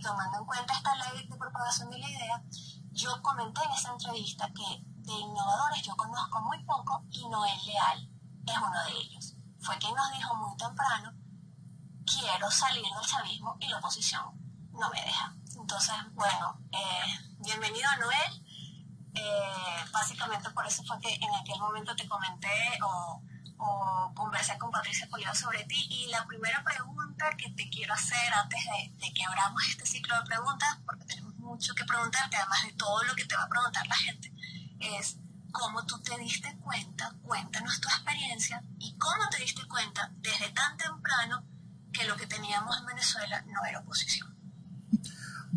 tomando en cuenta esta ley de propagación de la idea, yo comenté en esa entrevista que de innovadores yo conozco muy poco y Noel Leal es uno de ellos. Fue quien nos dijo muy temprano, quiero salir del chavismo y la oposición no me deja. Entonces, bueno, bienvenido a Noel. Básicamente por eso fue que en aquel momento te comenté o conversé con Patricia Pulido sobre ti. Y la primera pregunta que te quiero hacer antes de que abramos este ciclo de preguntas, porque tenemos mucho que preguntarte, además de todo lo que te va a preguntar la gente, es cómo tú te diste cuenta, cuéntanos tu experiencia y cómo te diste cuenta desde tan temprano que lo que teníamos en Venezuela no era oposición.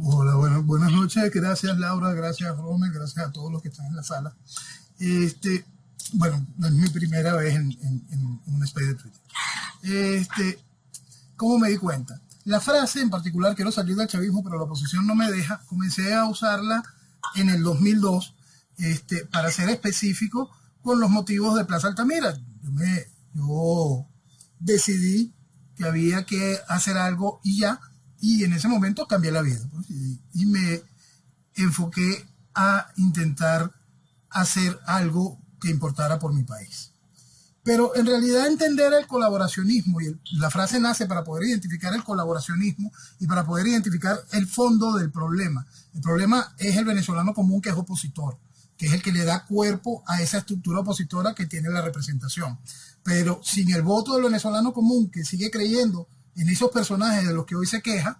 Hola, bueno, buenas noches, gracias Laura, gracias Rommel, gracias a todos los que están en la sala. Bueno, es mi primera vez en un space de Twitter. ¿Cómo me di cuenta? La frase en particular, quiero salir del chavismo, pero la oposición no me deja, comencé a usarla en el 2002, para ser específico, con los motivos de Plaza Altamira. Yo decidí que había que hacer algo y ya, y en ese momento cambié la vida, pues, y me enfoqué a intentar hacer algo que importara por mi país. Pero en realidad entender el colaboracionismo, y la frase nace para poder identificar el colaboracionismo y para poder identificar el fondo del problema. El problema es el venezolano común, que es opositor, que es el que le da cuerpo a esa estructura opositora que tiene la representación. Pero sin el voto del venezolano común, que sigue creyendo en esos personajes de los que hoy se queja,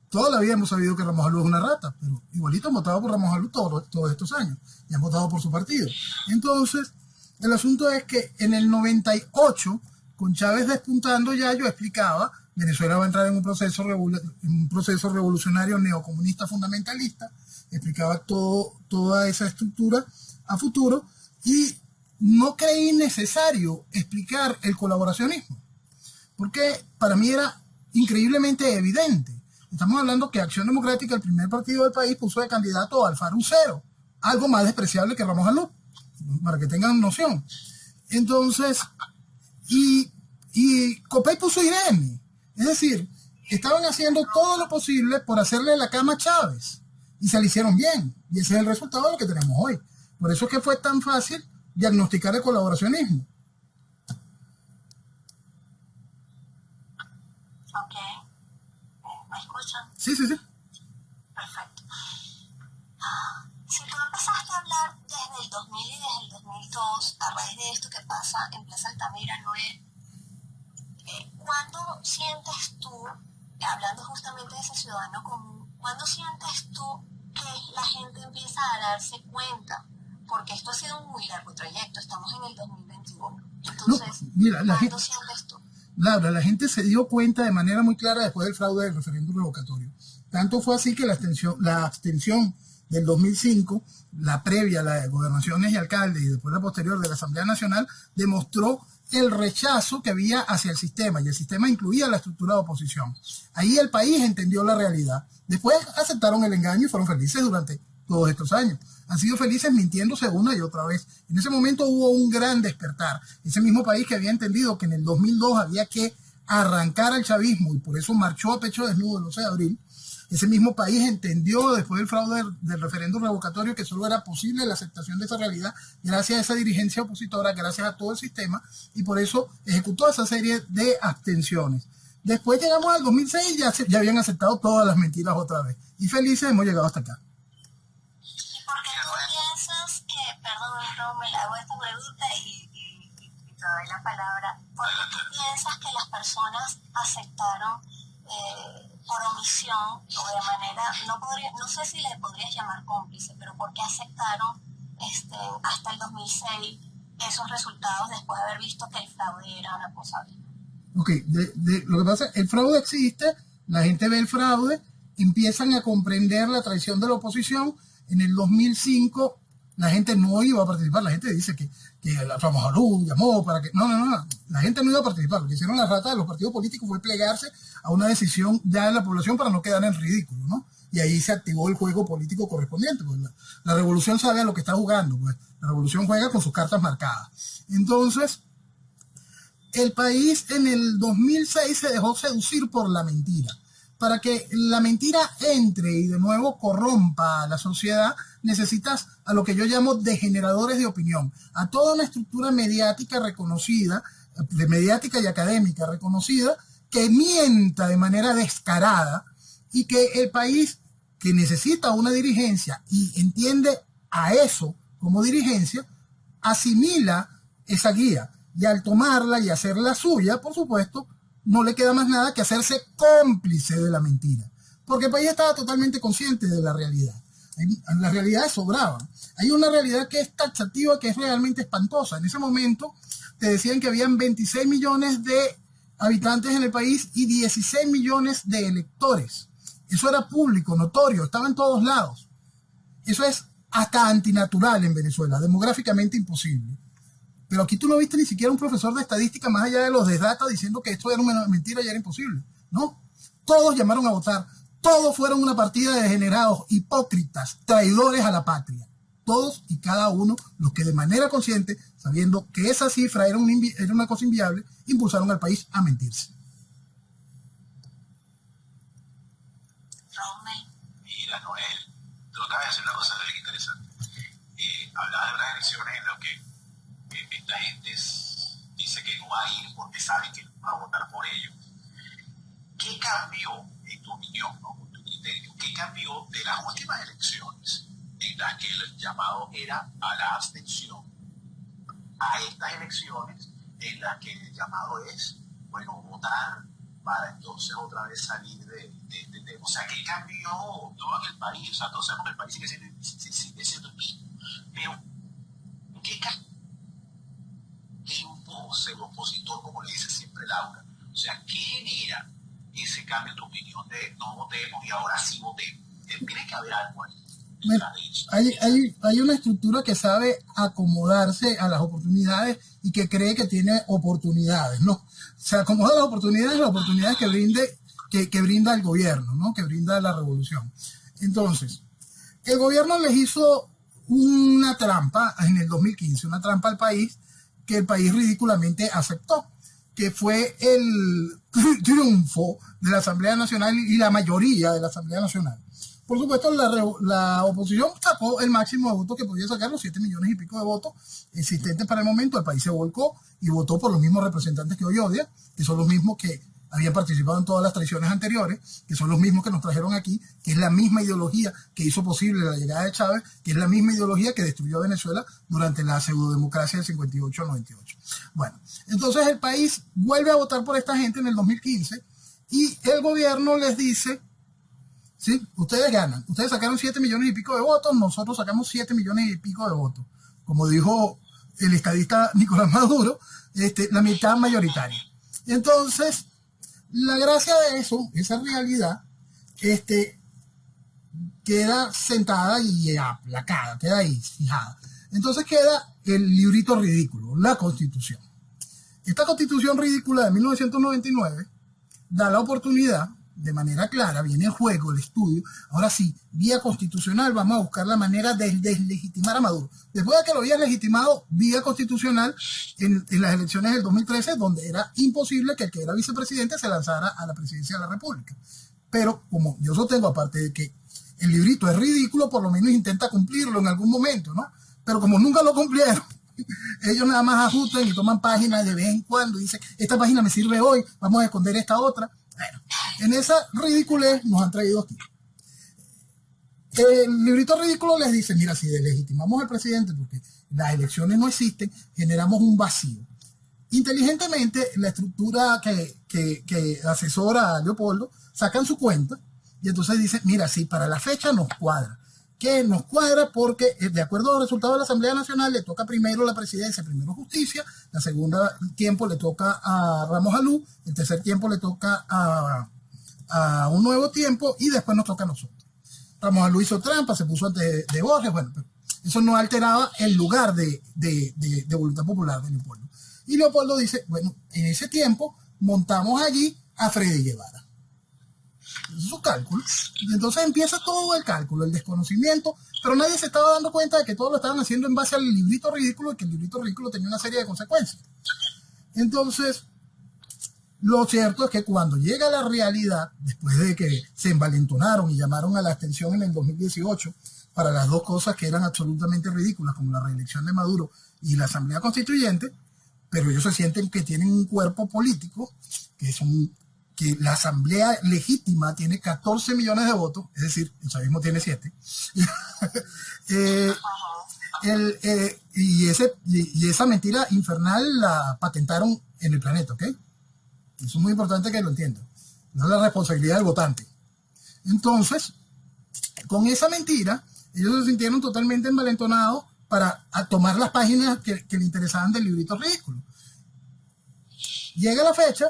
toda la vida hemos sabido que Ramos Alú es una rata, pero igualito han votado por Ramos Alú todos estos años y han votado por su partido. Entonces, el asunto es que en el 98, con Chávez despuntando ya, yo explicaba, Venezuela va a entrar en un proceso revolucionario neocomunista fundamentalista, explicaba toda esa estructura a futuro y no creí necesario explicar el colaboracionismo, porque para mí era increíblemente evidente. Estamos hablando que Acción Democrática, el primer partido del país, puso de candidato a Alfaro Ucero, algo más despreciable que Ramos Alú, para que tengan noción. Entonces, y Copey puso Irene. Es decir, estaban haciendo todo lo posible por hacerle la cama a Chávez. Y se le hicieron bien. Y ese es el resultado de lo que tenemos hoy. Por eso es que fue tan fácil diagnosticar el colaboracionismo. Ok. ¿Me escuchan? Sí. Perfecto. Si tú empezaste a hablar desde el 2000 y desde el 2002, a raíz de esto que pasa en Plaza Altamira, Noel, ¿cuándo sientes tú, hablando justamente de ese ciudadano común, cuándo sientes tú que la gente empieza a darse cuenta? Porque esto ha sido un muy largo trayecto, estamos en el 2021. Entonces, no, mira, ¿cuándo sientes tú? Laura, la gente se dio cuenta de manera muy clara después del fraude del referéndum revocatorio. Tanto fue así que la abstención del 2005, la previa, la de gobernaciones y alcaldes, y después la posterior de la Asamblea Nacional, demostró el rechazo que había hacia el sistema, y el sistema incluía la estructura de oposición. Ahí el país entendió la realidad. Después aceptaron el engaño y fueron felices durante todos estos años. Han sido felices mintiéndose una y otra vez. En ese momento hubo un gran despertar. Ese mismo país que había entendido que en el 2002 había que arrancar al chavismo y por eso marchó a pecho desnudo el 11 de abril, ese mismo país entendió después del fraude del referéndum revocatorio que solo era posible la aceptación de esa realidad gracias a esa dirigencia opositora, gracias a todo el sistema, y por eso ejecutó esa serie de abstenciones. Después llegamos al 2006 y ya habían aceptado todas las mentiras otra vez. Y felices hemos llegado hasta acá. ¿Y por qué tú piensas que, perdón, Rommel, hago esta pregunta y te doy la palabra, ¿por qué tú piensas que las personas aceptaron por omisión o de manera, no sé si le podrías llamar cómplice, pero por qué aceptaron hasta el 2006 esos resultados después de haber visto que el fraude era una cosa bien? Ok, lo que pasa es que el fraude existe, la gente ve el fraude, empiezan a comprender la traición de la oposición. En el 2005 la gente no iba a participar, la gente dice que Ramos Alú llamó para que... No, la gente no iba a participar. Lo que hicieron las ratas de los partidos políticos fue plegarse a una decisión ya de la población para no quedar en ridículo, ¿no? Y ahí se activó el juego político correspondiente. Pues la revolución sabe a lo que está jugando, pues la revolución juega con sus cartas marcadas. Entonces, el país en el 2006 se dejó seducir por la mentira. para que la mentira entre y de nuevo corrompa a la sociedad, necesitas a lo que yo llamo degeneradores de opinión, a toda una estructura mediática reconocida, mediática y académica reconocida, que mienta de manera descarada y que el país que necesita una dirigencia y entiende a eso como dirigencia, asimila esa guía y al tomarla y hacerla suya, por supuesto, no le queda más nada que hacerse cómplice de la mentira, porque el país estaba totalmente consciente de la realidad. Las realidades sobraban. Hay una realidad que es taxativa, que es realmente espantosa. En ese momento te decían que habían 26 millones de habitantes en el país y 16 millones de electores. Eso era público, notorio, estaba en todos lados. Eso es hasta antinatural en Venezuela, demográficamente imposible. Pero aquí tú no viste ni siquiera un profesor de estadística más allá de los de data diciendo que esto era una mentira y era imposible. No, todos llamaron a votar. Todos fueron una partida de degenerados, hipócritas, traidores a la patria. Todos y cada uno, los que de manera consciente, sabiendo que esa cifra era una cosa inviable, impulsaron al país a mentirse. Mira, Noel, tú acabas de hacer una cosa muy interesante. Hablabas de unas elecciones en las que esta gente dice que no va a ir porque saben que no va a votar por ellos. ¿Qué cambió, en tu opinión, ¿no? Con tu criterio, qué cambió de las últimas elecciones en las que el llamado era a la abstención a estas elecciones en las que el llamado es, bueno, votar para entonces otra vez salir de o sea, ¿qué cambió todo en el país? O sea, todos sabemos que el país sigue siendo el mismo, pero ¿qué tiempo ser opositor, como le dice siempre Laura? O sea, ¿qué genera ese cambio en tu opinión de no votemos y ahora sí votemos? Tiene que haber algo ahí. Hay una estructura que sabe acomodarse a las oportunidades y que cree que tiene oportunidades, ¿no? Se acomoda a las oportunidades que brinda el gobierno, ¿no? Que brinda la revolución. Entonces, el gobierno les hizo una trampa en el 2015, una trampa al país que el país ridículamente aceptó, que fue el triunfo de la Asamblea Nacional y la mayoría de la Asamblea Nacional. Por supuesto, la oposición sacó el máximo de votos que podía sacar, los 7 millones y pico de votos existentes para el momento. El país se volcó y votó por los mismos representantes que hoy odia, que son los mismos que habían participado en todas las traiciones anteriores, que son los mismos que nos trajeron aquí, que es la misma ideología que hizo posible la llegada de Chávez, que es la misma ideología que destruyó Venezuela durante la pseudodemocracia del 58 al 98. Bueno, entonces el país vuelve a votar por esta gente en el 2015 y el gobierno les dice: sí, ustedes ganan. Ustedes sacaron 7 millones y pico de votos, nosotros sacamos 7 millones y pico de votos. Como dijo el estadista Nicolás Maduro, la mitad mayoritaria. Entonces, la gracia de eso, esa realidad, queda sentada y aplacada, queda ahí, fijada. Entonces queda el librito ridículo, la Constitución. Esta Constitución ridícula de 1999 da la oportunidad, de manera clara, viene en juego el estudio. Ahora sí, vía constitucional, vamos a buscar la manera de deslegitimar a Maduro. Después de que lo habían legitimado vía constitucional en las elecciones del 2013, donde era imposible que el que era vicepresidente se lanzara a la presidencia de la República. Pero como yo sostengo, aparte de que el librito es ridículo, por lo menos intenta cumplirlo en algún momento, ¿no? Pero como nunca lo cumplieron, ellos nada más ajustan y toman páginas de vez en cuando y dicen: esta página me sirve hoy, vamos a esconder esta otra. Bueno, en esa ridiculez nos han traído aquí. El librito ridículo les dice: mira, si deslegitimamos al presidente porque las elecciones no existen, generamos un vacío. Inteligentemente, la estructura que asesora a Leopoldo sacan su cuenta y entonces dicen: mira, si para la fecha nos cuadra. Que nos cuadra porque, de acuerdo a los resultados de la Asamblea Nacional, le toca primero la presidencia, primero justicia, la segunda tiempo le toca a Ramos Alú, el tercer tiempo le toca a un nuevo tiempo y después nos toca a nosotros. Ramos Alú hizo trampa, se puso antes de Borges, bueno, pero eso no alteraba el lugar de voluntad popular de Leopoldo. Y Leopoldo dice: bueno, en ese tiempo montamos allí a Freddy Guevara. Su cálculo. Y entonces empieza todo el cálculo, el desconocimiento, pero nadie se estaba dando cuenta de que todo lo estaban haciendo en base al librito ridículo y que el librito ridículo tenía una serie de consecuencias. Entonces, Lo cierto es que cuando llega la realidad, después de que se envalentonaron y llamaron a la abstención en el 2018 para las dos cosas que eran absolutamente ridículas, como la reelección de Maduro y la Asamblea Constituyente, pero ellos se sienten que tienen un cuerpo político, que la Asamblea legítima tiene 14 millones de votos, es decir, el chavismo tiene 7. Y esa mentira infernal la patentaron en el planeta, ¿ok? Eso es muy importante que lo entiendan. No es la responsabilidad del votante. Entonces, con esa mentira, ellos se sintieron totalmente envalentonados para tomar las páginas que le interesaban del librito ridículo. Llega la fecha,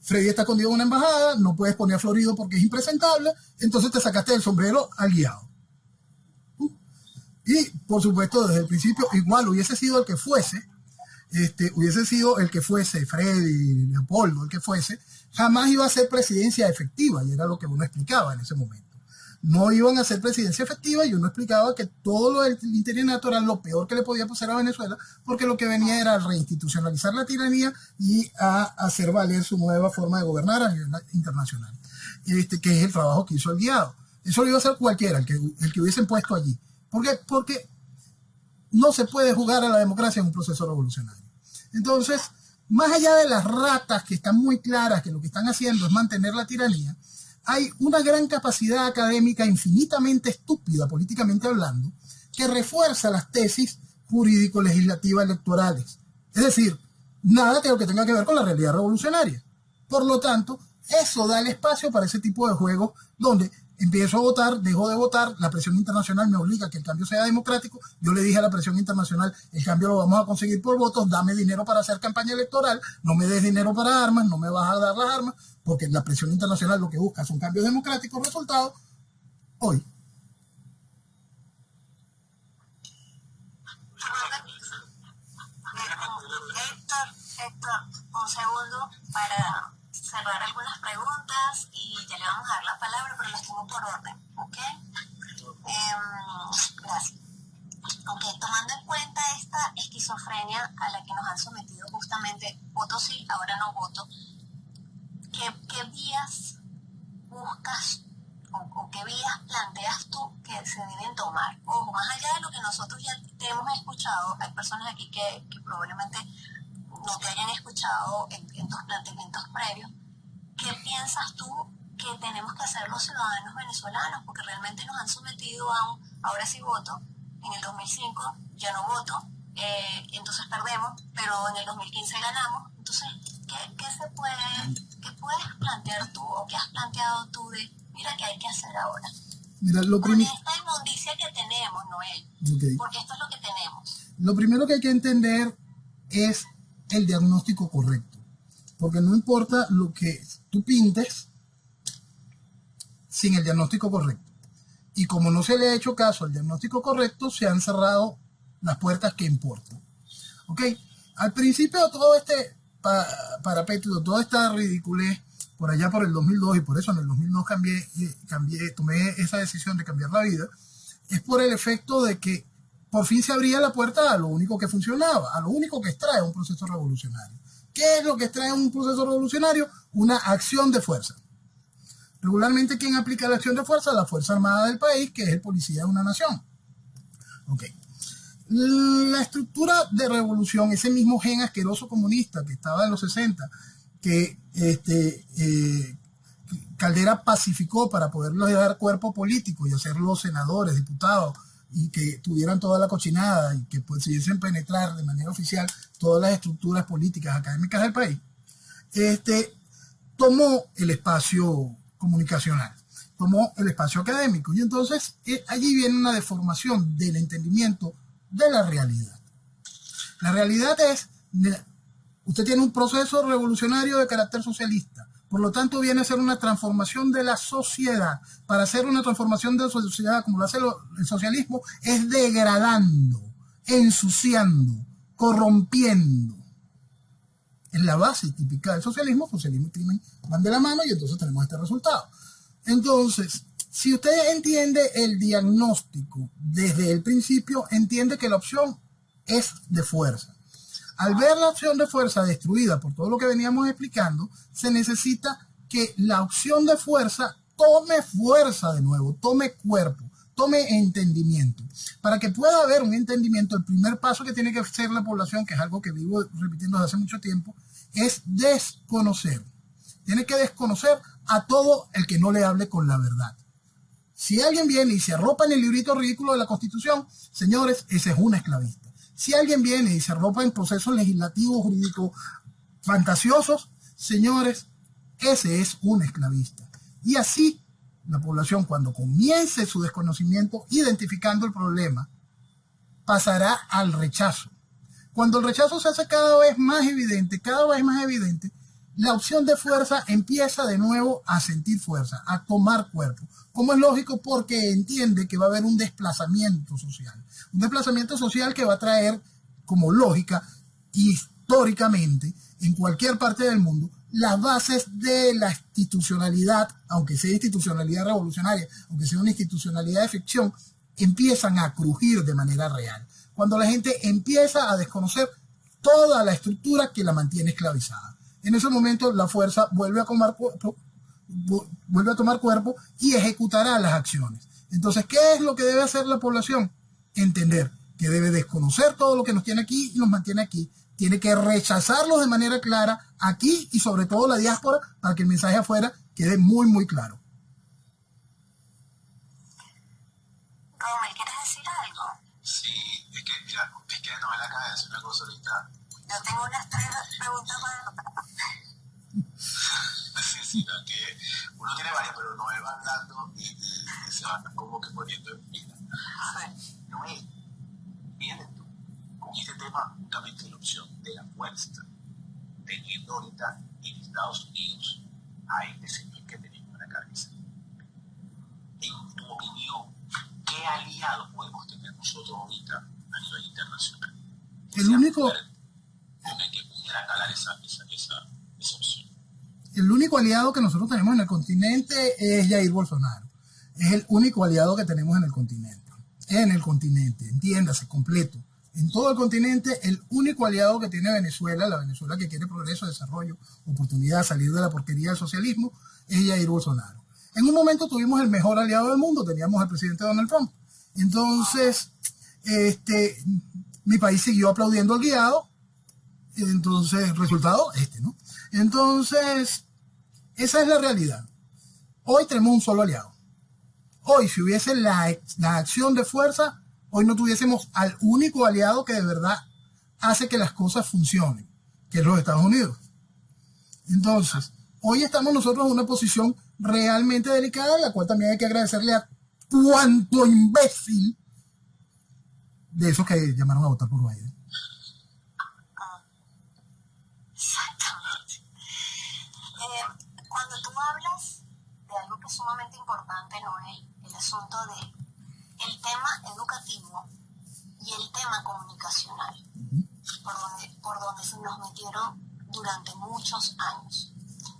Freddy está escondido en una embajada, no puedes poner a Florido porque es impresentable, entonces te sacaste del sombrero al guiado. Y, por supuesto, desde el principio, igual hubiese sido el que fuese, Freddy, Leopoldo, el que fuese, jamás iba a ser presidencia efectiva, y era lo que uno explicaba en ese momento. No iban a ser presidencia efectiva, y uno explicaba que todo lo del interinato era lo peor que le podía pasar a Venezuela, porque lo que venía era a reinstitucionalizar la tiranía y a hacer valer su nueva forma de gobernar a nivel internacional, que es el trabajo que hizo el guiado. Eso lo iba a hacer cualquiera, el que hubiesen puesto allí. ¿Por qué? Porque no se puede jugar a la democracia en un proceso revolucionario. Entonces, más allá de las ratas que están muy claras que lo que están haciendo es mantener la tiranía, hay una gran capacidad académica infinitamente estúpida, políticamente hablando, que refuerza las tesis jurídico-legislativas electorales. Es decir, nada que lo que tenga que ver con la realidad revolucionaria. Por lo tanto, eso da el espacio para ese tipo de juegos donde empiezo a votar, dejo de votar, la presión internacional me obliga a que el cambio sea democrático. Yo le dije a la presión internacional, el cambio lo vamos a conseguir por votos, dame dinero para hacer campaña electoral, no me des dinero para armas, no me vas a dar las armas, porque la presión internacional lo que busca son cambios democráticos. Resultado, hoy. Héctor, un segundo para cerrar algunas preguntas y ya le vamos a dar la palabra, pero las tengo por orden, ¿ok? Gracias. Ok, tomando en cuenta esta esquizofrenia a la que nos han sometido justamente, voto sí, ahora no voto, ¿qué vías buscas o qué vías planteas tú que se deben tomar? Ojo, más allá de lo que nosotros ya te hemos escuchado, hay personas aquí que probablemente no te hayan escuchado en tus planteamientos previos. ¿Qué piensas tú que tenemos que hacer los ciudadanos venezolanos? Porque realmente nos han sometido a un ahora sí voto, en el 2005 ya no voto, entonces perdemos, pero en el 2015 ganamos. Entonces, ¿qué puedes plantear tú o qué has planteado tú de, mira, qué hay que hacer ahora? Mira, con esta inmundicia que tenemos, Noel, okay. Porque esto es lo que tenemos. Lo primero que hay que entender es el diagnóstico correcto, porque no importa lo que tú pintes sin el diagnóstico correcto. Y como no se le ha hecho caso al diagnóstico correcto, se han cerrado las puertas que importan. ¿Ok? Al principio todo este parapeto, toda esta ridiculez, por allá por el 2002, y por eso en el 2002 tomé esa decisión de cambiar la vida, es por el efecto de que por fin se abría la puerta a lo único que funcionaba, a lo único que extrae un proceso revolucionario. ¿Qué es lo que extrae un proceso revolucionario? Una acción de fuerza. Regularmente, ¿quién aplica la acción de fuerza? La Fuerza Armada del país, que es el policía de una nación. Ok. La estructura de revolución, ese mismo gen asqueroso comunista que estaba en los 60, que Caldera pacificó para poderles dar cuerpo político y hacerlos senadores, diputados, y que tuvieran toda la cochinada y que pudiesen penetrar de manera oficial todas las estructuras políticas académicas del país, tomó el espacio comunicacional, tomó el espacio académico, y entonces allí viene una deformación del entendimiento de la realidad. La realidad es, usted tiene un proceso revolucionario de carácter socialista, por lo tanto viene a ser una transformación de la sociedad. Para hacer una transformación de la sociedad como lo hace el socialismo, es degradando, ensuciando, corrompiendo. Es la base típica del socialismo. Socialismo y crimen van de la mano, y entonces tenemos este resultado. Entonces, si usted entiende el diagnóstico desde el principio, entiende que la opción es de fuerza. Al ver la opción de fuerza destruida por todo lo que veníamos explicando, se necesita que la opción de fuerza tome fuerza de nuevo, tome cuerpo, tome entendimiento. Para que pueda haber un entendimiento, el primer paso que tiene que hacer la población, que es algo que vivo repitiendo desde hace mucho tiempo, es desconocer. Tiene que desconocer a todo el que no le hable con la verdad. Si alguien viene y se arropa en el librito ridículo de la Constitución, señores, ese es un esclavista. Si alguien viene y se arropa en procesos legislativos, jurídicos, fantasiosos, señores, ese es un esclavista. Y así, la población, cuando comience su desconocimiento, identificando el problema, pasará al rechazo. Cuando el rechazo se hace cada vez más evidente, la opción de fuerza empieza de nuevo a sentir fuerza, a tomar cuerpo. Como es lógico, porque entiende que va a haber un desplazamiento social. Un desplazamiento social que va a traer, como lógica, históricamente, en cualquier parte del mundo, las bases de la institucionalidad, aunque sea institucionalidad revolucionaria, aunque sea una institucionalidad de ficción, empiezan a crujir de manera real. Cuando la gente empieza a desconocer toda la estructura que la mantiene esclavizada. En ese momento la fuerza vuelve a tomar cuerpo y ejecutará las acciones. Entonces, ¿qué es lo que debe hacer la población? Entender que debe desconocer todo lo que nos tiene aquí y nos mantiene aquí. Tiene que rechazarlos de manera clara aquí y sobre todo la diáspora para que el mensaje afuera quede muy, muy claro. Rommel, ¿quieres decir algo? Sí, es que, mira, es que no me la acaba de decir una cosa ahorita. Yo tengo unas 3 preguntas para... Sí, no, que uno tiene varias, pero no va hablando y se van como que poniendo en fila. No es, fíjate tú, con este tema justamente de la opción de la fuerza, teniendo ahorita en Estados Unidos a este señor que tenemos en la cabeza. En tu opinión, ¿qué aliado podemos tener nosotros ahorita a nivel internacional? El único... Con el que pudiera calar esa opción. El único aliado que nosotros tenemos en el continente es Jair Bolsonaro. Es el único aliado que tenemos en el continente. Entiéndase, completo. En todo el continente, el único aliado que tiene Venezuela, la Venezuela que quiere progreso, desarrollo, oportunidad, salir de la porquería del socialismo, es Jair Bolsonaro. En un momento tuvimos el mejor aliado del mundo, teníamos al presidente Donald Trump. Entonces, mi país siguió aplaudiendo al guiado. Entonces, resultado, ¿no? Entonces, esa es la realidad. Hoy tenemos un solo aliado. Hoy, si hubiese la acción de fuerza, hoy no tuviésemos al único aliado que de verdad hace que las cosas funcionen, que es los Estados Unidos. Entonces, hoy estamos nosotros en una posición realmente delicada, en la cual también hay que agradecerle a cuánto imbécil de esos que llamaron a votar por Biden. Cuando tú hablas de algo que es sumamente importante, Noel, el asunto de el tema educativo y el tema comunicacional, por donde se nos metieron durante muchos años,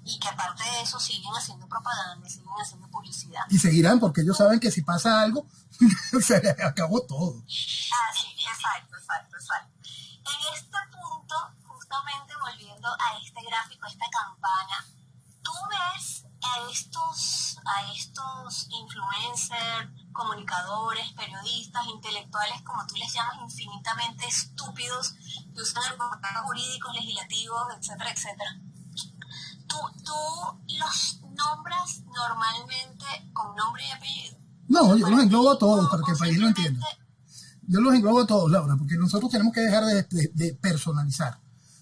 y que aparte de eso siguen haciendo propaganda, siguen haciendo publicidad. Y seguirán, porque ellos saben que si pasa algo, se les acabó todo. Sí, exacto. En este punto, justamente volviendo a este gráfico, a esta campana, tú ves a estos influencers, comunicadores, periodistas, intelectuales, como tú les llamas, infinitamente estúpidos, que usan argumentos jurídicos, legislativos, etcétera, etcétera. Tú los nombras normalmente con nombre y apellido. No, yo los englobo a todos para que el país lo entienda. Yo los englobo a todos, Laura, porque nosotros tenemos que dejar de personalizar.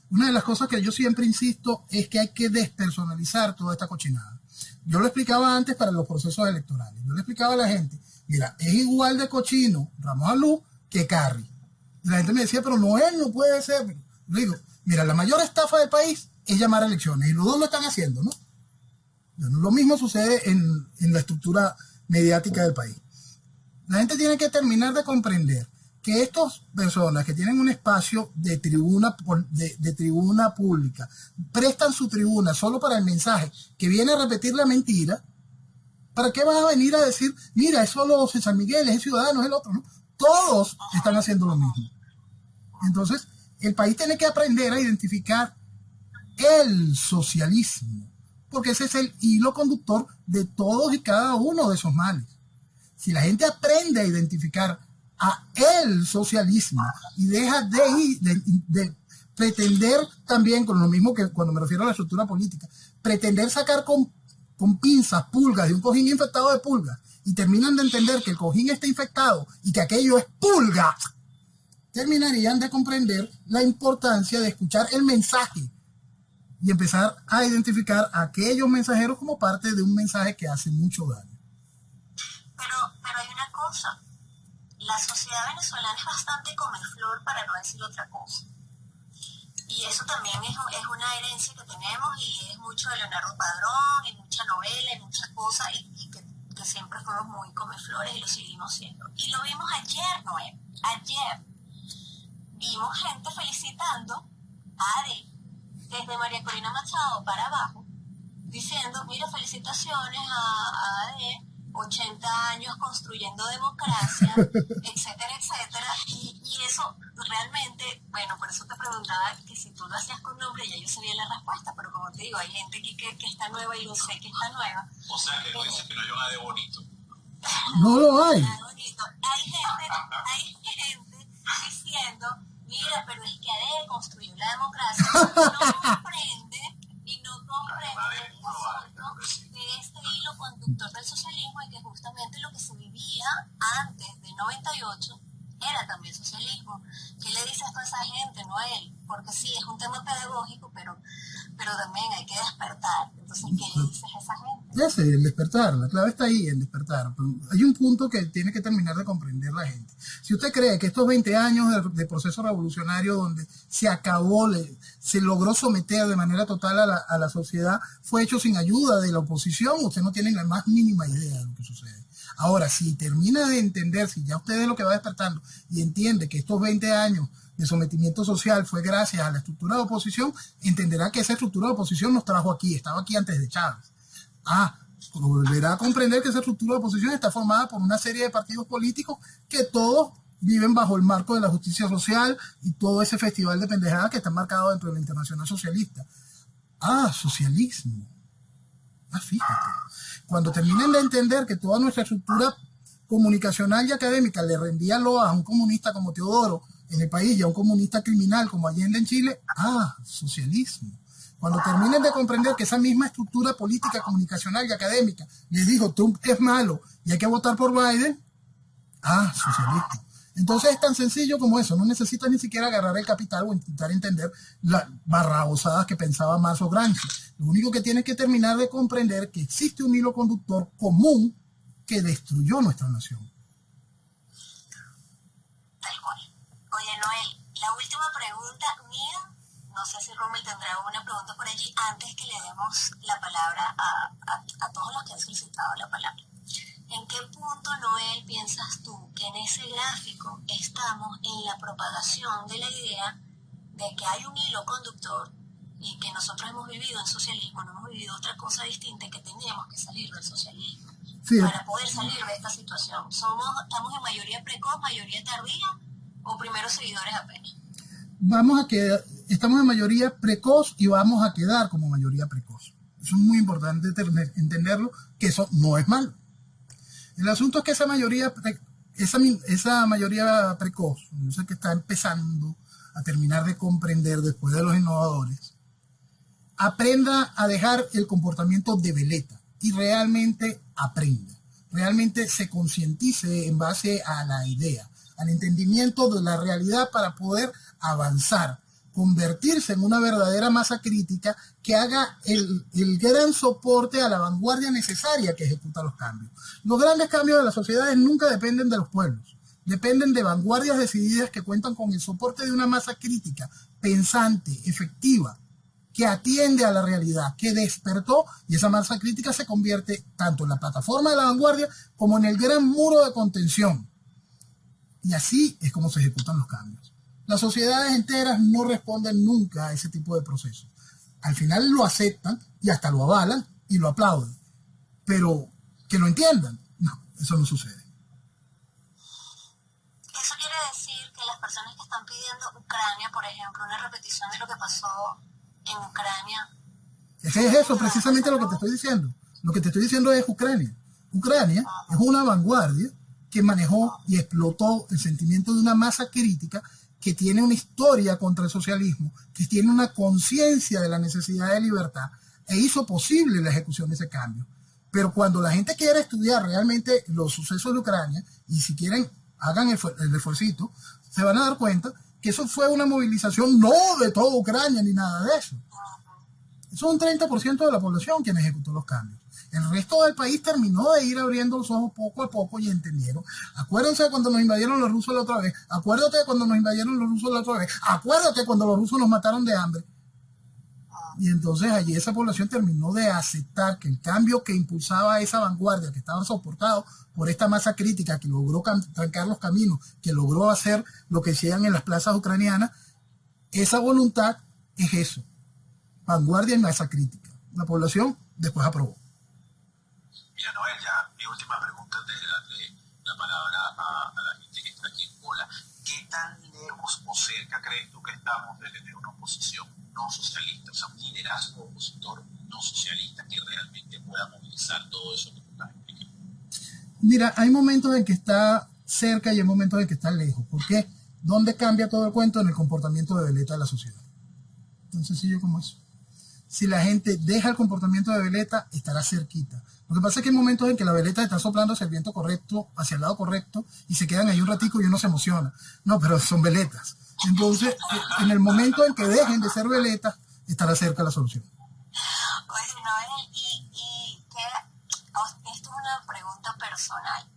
Una de las cosas que yo siempre insisto es que hay que despersonalizar toda esta cochinada. Yo lo explicaba antes para los procesos electorales. Yo le explicaba a la gente, mira, es igual de cochino Ramos Alú que Carri. Y la gente me decía, pero no, él no puede ser. Pero yo digo, mira, la mayor estafa del país es llamar a elecciones. Y los dos lo están haciendo, ¿no? Bueno, lo mismo sucede en la estructura mediática del país. La gente tiene que terminar de comprender que estas personas que tienen un espacio de tribuna pública prestan su tribuna solo para el mensaje que viene a repetir la mentira. ¿Para qué vas a venir a decir, mira, es solo San Miguel, es el Ciudadano, es el otro? ¿No? Todos están haciendo lo mismo. Entonces, El país tiene que aprender a identificar el socialismo, porque ese es el hilo conductor de todos y cada uno de esos males. Si la gente aprende a identificar a el socialismo y deja de pretender también, con lo mismo que cuando me refiero a la estructura política, pretender sacar con pinzas pulgas de un cojín infectado de pulgas y terminan de entender que el cojín está infectado y que aquello es pulga, terminarían de comprender la importancia de escuchar el mensaje y empezar a identificar a aquellos mensajeros como parte de un mensaje que hace mucho daño. Pero hay una cosa, la sociedad venezolana es bastante comeflor, para no decir otra cosa. Y eso también es una herencia que tenemos, y es mucho de Leonardo Padrón, y mucha novela, y muchas cosas, y que siempre fuimos muy comeflores y lo seguimos siendo. Y lo vimos ayer, Noé, ayer. Vimos gente felicitando a Ade, desde María Corina Machado para abajo, diciendo, mira, felicitaciones a Ade, 80 años construyendo democracia, etcétera, etcétera, y eso realmente, bueno, por eso te preguntaba que si tú lo hacías con nombre, ya yo sabía la respuesta, pero como te digo, hay gente aquí que está nueva y lo sé que está nueva. O sea, que no dice que no hay un Ade bonito. No lo hay. Hay gente diciendo, mira, pero es que Ade construyó la democracia, no comprende el asunto de este hilo conductor del socialismo, y que justamente lo que se vivía antes de 98 era también socialismo. ¿Qué le dices a toda esa gente, Noel? Porque sí, es un tema pedagógico, pero también hay que despertar. Entonces, ¿qué le dices a esa gente? Ya sé, el despertar, la clave está ahí, en despertar. Pero hay un punto que tiene que terminar de comprender la gente. Si usted cree que estos 20 años de proceso revolucionario donde se acabó, se logró someter de manera total a la sociedad, fue hecho sin ayuda de la oposición, usted no tiene la más mínima idea de lo que sucede. Ahora, si termina de entender, si ya usted es lo que va despertando y entiende que estos 20 años de sometimiento social fue gracias a la estructura de oposición, entenderá que esa estructura de oposición nos trajo aquí, estaba aquí antes de Chávez. Volverá a comprender que esa estructura de oposición está formada por una serie de partidos políticos que todos viven bajo el marco de la justicia social y todo ese festival de pendejadas que está marcado dentro de la Internacional Socialista. Socialismo. Fíjate. Cuando terminen de entender que toda nuestra estructura comunicacional y académica le rendía loas a un comunista como Teodoro en el país y a un comunista criminal como Allende en Chile, socialismo. Cuando terminen de comprender que esa misma estructura política, comunicacional y académica les dijo, Trump es malo y hay que votar por Biden, socialismo. Entonces es tan sencillo como eso, no necesitas ni siquiera agarrar el capital o intentar entender las barrabosadas que pensaba Marx o Gramsci. Lo único que tienes que terminar de comprender que existe un hilo conductor común que destruyó nuestra nación. Tal cual. Oye, Noel, la última pregunta mía, no sé si Rommel tendrá una pregunta por allí, antes que le demos la palabra a todos los que han solicitado la palabra. ¿En qué punto, Noel, piensas tú que en ese gráfico estamos en la propagación de la idea de que hay un hilo conductor y que nosotros hemos vivido en socialismo, no hemos vivido otra cosa distinta, y que teníamos que salir del socialismo para poder salir de esta situación? ¿Estamos en mayoría precoz, mayoría tardía o primeros seguidores apenas? Estamos en mayoría precoz y vamos a quedar como mayoría precoz. Eso es muy importante entenderlo, que eso no es malo. El asunto es que esa mayoría precoz, no sé, que está empezando a terminar de comprender después de los innovadores, aprenda a dejar el comportamiento de veleta y realmente aprenda, realmente se concientice en base a la idea, al entendimiento de la realidad para poder avanzar, convertirse en una verdadera masa crítica que haga el gran soporte a la vanguardia necesaria que ejecuta los cambios. Los grandes cambios de las sociedades nunca dependen de los pueblos, dependen de vanguardias decididas que cuentan con el soporte de una masa crítica, pensante, efectiva, que atiende a la realidad, que despertó, y esa masa crítica se convierte tanto en la plataforma de la vanguardia como en el gran muro de contención. Y así es como se ejecutan los cambios. Las sociedades enteras no responden nunca a ese tipo de procesos. Al final lo aceptan y hasta lo avalan y lo aplauden. Pero que lo entiendan, no, eso no sucede. Eso quiere decir que las personas que están pidiendo Ucrania, por ejemplo, una repetición de lo que pasó en Ucrania. Es que es eso, precisamente lo que te estoy diciendo. Lo que te estoy diciendo es Ucrania. Ucrania es una vanguardia que manejó y explotó el sentimiento de una masa crítica que tiene una historia contra el socialismo, que tiene una conciencia de la necesidad de libertad e hizo posible la ejecución de ese cambio. Pero cuando la gente quiere estudiar realmente los sucesos de Ucrania, y si quieren hagan el esfuercito, se van a dar cuenta que eso fue una movilización no de toda Ucrania ni nada de eso. Eso es un 30% de la población quien ejecutó los cambios. El resto del país terminó de ir abriendo los ojos poco a poco y entendieron. Acuérdense de cuando nos invadieron los rusos la otra vez. Acuérdate de cuando nos invadieron los rusos la otra vez. Acuérdate cuando los rusos nos mataron de hambre. Y entonces allí esa población terminó de aceptar que el cambio que impulsaba esa vanguardia, que estaba soportado por esta masa crítica, que logró trancar los caminos, que logró hacer lo que hacían en las plazas ucranianas, esa voluntad es eso. Vanguardia y masa crítica. La población después aprobó. Mira, Noel, ya mi última pregunta antes de darle la palabra a la gente que está aquí en bola. ¿Qué tan lejos o cerca crees tú que estamos de tener una oposición no socialista? O sea, un liderazgo opositor no socialista que realmente pueda movilizar todo eso que tú estás explicando. Mira, hay momentos en que está cerca y hay momentos en que está lejos. ¿Por qué? ¿Dónde cambia todo el cuento? En el comportamiento de veleta de la sociedad. Tan sencillo como eso. Si la gente deja el comportamiento de veleta, estará cerquita. Lo que pasa es que hay momentos en que la veleta está soplando hacia el viento correcto, hacia el lado correcto, y se quedan ahí un ratico y uno se emociona. No, pero son veletas. Entonces, en el momento en que dejen de ser veletas, estará cerca la solución. Oye, Noel, y esto es una pregunta personal.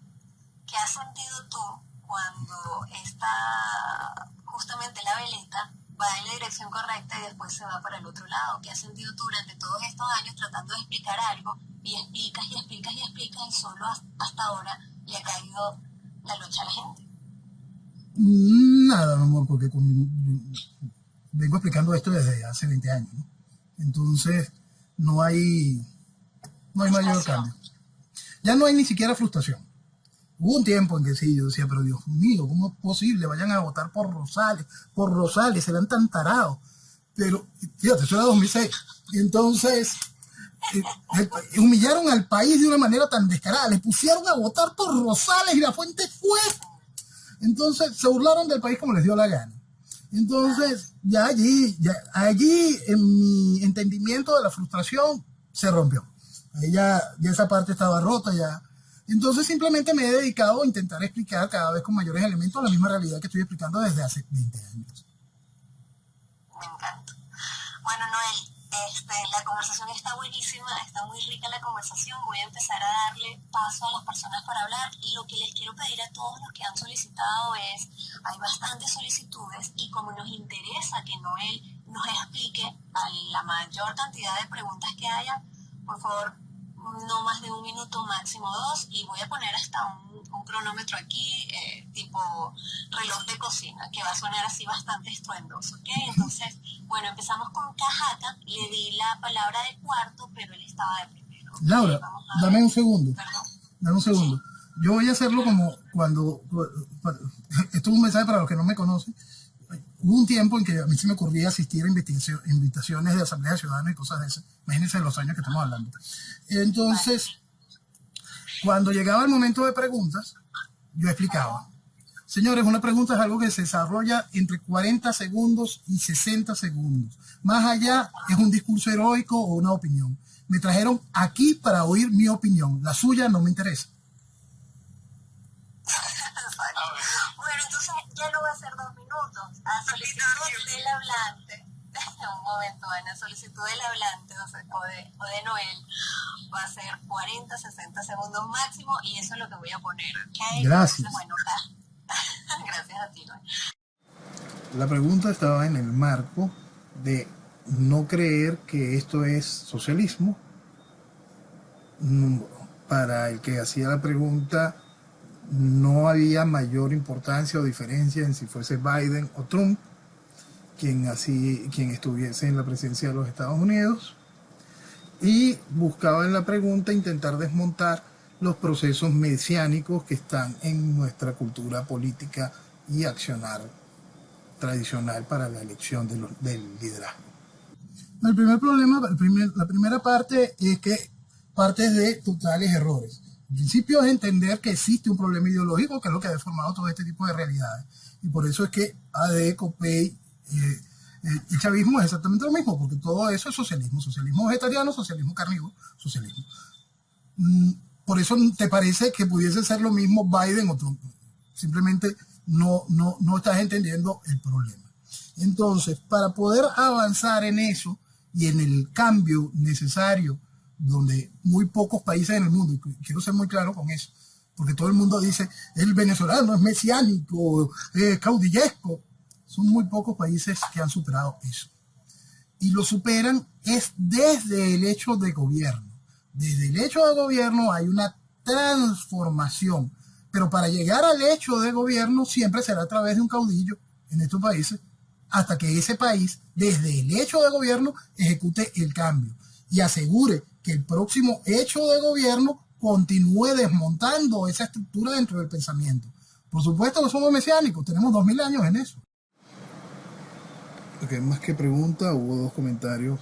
¿Qué has sentido tú cuando está justamente la veleta va en la dirección correcta y después se va para el otro lado? ¿Qué has sentido tú durante todos estos años tratando de explicar algo y explicas y explicas y explicas y solo hasta ahora le ha caído la lucha a la gente? Nada, mi amor, porque vengo explicando esto desde hace 20 años, ¿no? Entonces, no hay mayor cambio. Ya no hay ni siquiera frustración. Hubo un tiempo en que sí, yo decía, pero Dios mío, ¿cómo es posible? Vayan a votar por Rosales, serán tan tarados. Pero, fíjate, eso era 2006. Entonces, humillaron al país de una manera tan descarada. Les pusieron a votar por Rosales y la fuente fue. Entonces, se burlaron del país como les dio la gana. Entonces, ya allí en mi entendimiento de la frustración, se rompió. Ahí ya esa parte estaba rota, ya. Entonces simplemente me he dedicado a intentar explicar cada vez con mayores elementos la misma realidad que estoy explicando desde hace 20 años. Me encanta. Bueno, Noel, la conversación está buenísima, está muy rica la conversación. Voy a empezar a darle paso a las personas para hablar. Y lo que les quiero pedir a todos los que han solicitado es, hay bastantes solicitudes y como nos interesa que Noel nos explique a la mayor cantidad de preguntas que haya, por favor, no más de 1 minuto, máximo 2, y voy a poner hasta un cronómetro aquí, tipo reloj de cocina, que va a sonar así bastante estruendoso, ¿ok? Entonces, bueno, empezamos con Cajaca, le di la palabra de cuarto, pero él estaba de primero. Laura, dame un segundo. ¿Perdón? Dame un segundo. Sí. Yo voy a hacerlo como cuando, esto es un mensaje para los que no me conocen. Hubo un tiempo en que a mí se me ocurría asistir a invitaciones de Asamblea de Ciudadanos y cosas de esas. Imagínense los años que estamos hablando. Entonces, cuando llegaba el momento de preguntas, yo explicaba. Señores, una pregunta es algo que se desarrolla entre 40 segundos y 60 segundos. Más allá es un discurso heroico o una opinión. Me trajeron aquí para oír mi opinión. La suya no me interesa. Bueno, entonces ya no va a ser 2 minutos. A solicitud del hablante, un momento, Ana, solicitud del hablante o de Noel, va a ser 40, 60 segundos máximo y eso es lo que voy a poner. ¿Okay? Gracias. Entonces, bueno, gracias a ti, Noel. La pregunta estaba en el marco de no creer que esto es socialismo. Para el que hacía la pregunta, no había mayor importancia o diferencia en si fuese Biden o Trump quien estuviese en la presidencia de los Estados Unidos, y buscaba en la pregunta intentar desmontar los procesos mesiánicos que están en nuestra cultura política y accionar tradicional para la elección del liderazgo. El primer problema, la primera parte es que parte de totales errores. El principio es entender que existe un problema ideológico, que es lo que ha deformado todo este tipo de realidades. Y por eso es que AD, COPEI, el chavismo es exactamente lo mismo, porque todo eso es socialismo. Socialismo vegetariano, socialismo carnívoro, socialismo. Por eso te parece que pudiese ser lo mismo Biden o Trump. Simplemente no estás entendiendo el problema. Entonces, para poder avanzar en eso y en el cambio necesario, donde muy pocos países en el mundo, y quiero ser muy claro con eso, porque todo el mundo dice, el venezolano es mesiánico, caudillesco. Son muy pocos países que han superado eso. Y lo superan es desde el hecho de gobierno. Desde el hecho de gobierno hay una transformación, pero para llegar al hecho de gobierno siempre será a través de un caudillo en estos países, hasta que ese país, desde el hecho de gobierno, ejecute el cambio y asegure que el próximo hecho de gobierno continúe desmontando esa estructura dentro del pensamiento. Por supuesto que somos mesiánicos, tenemos 2000 años en eso. Ok, más que pregunta, hubo 2 comentarios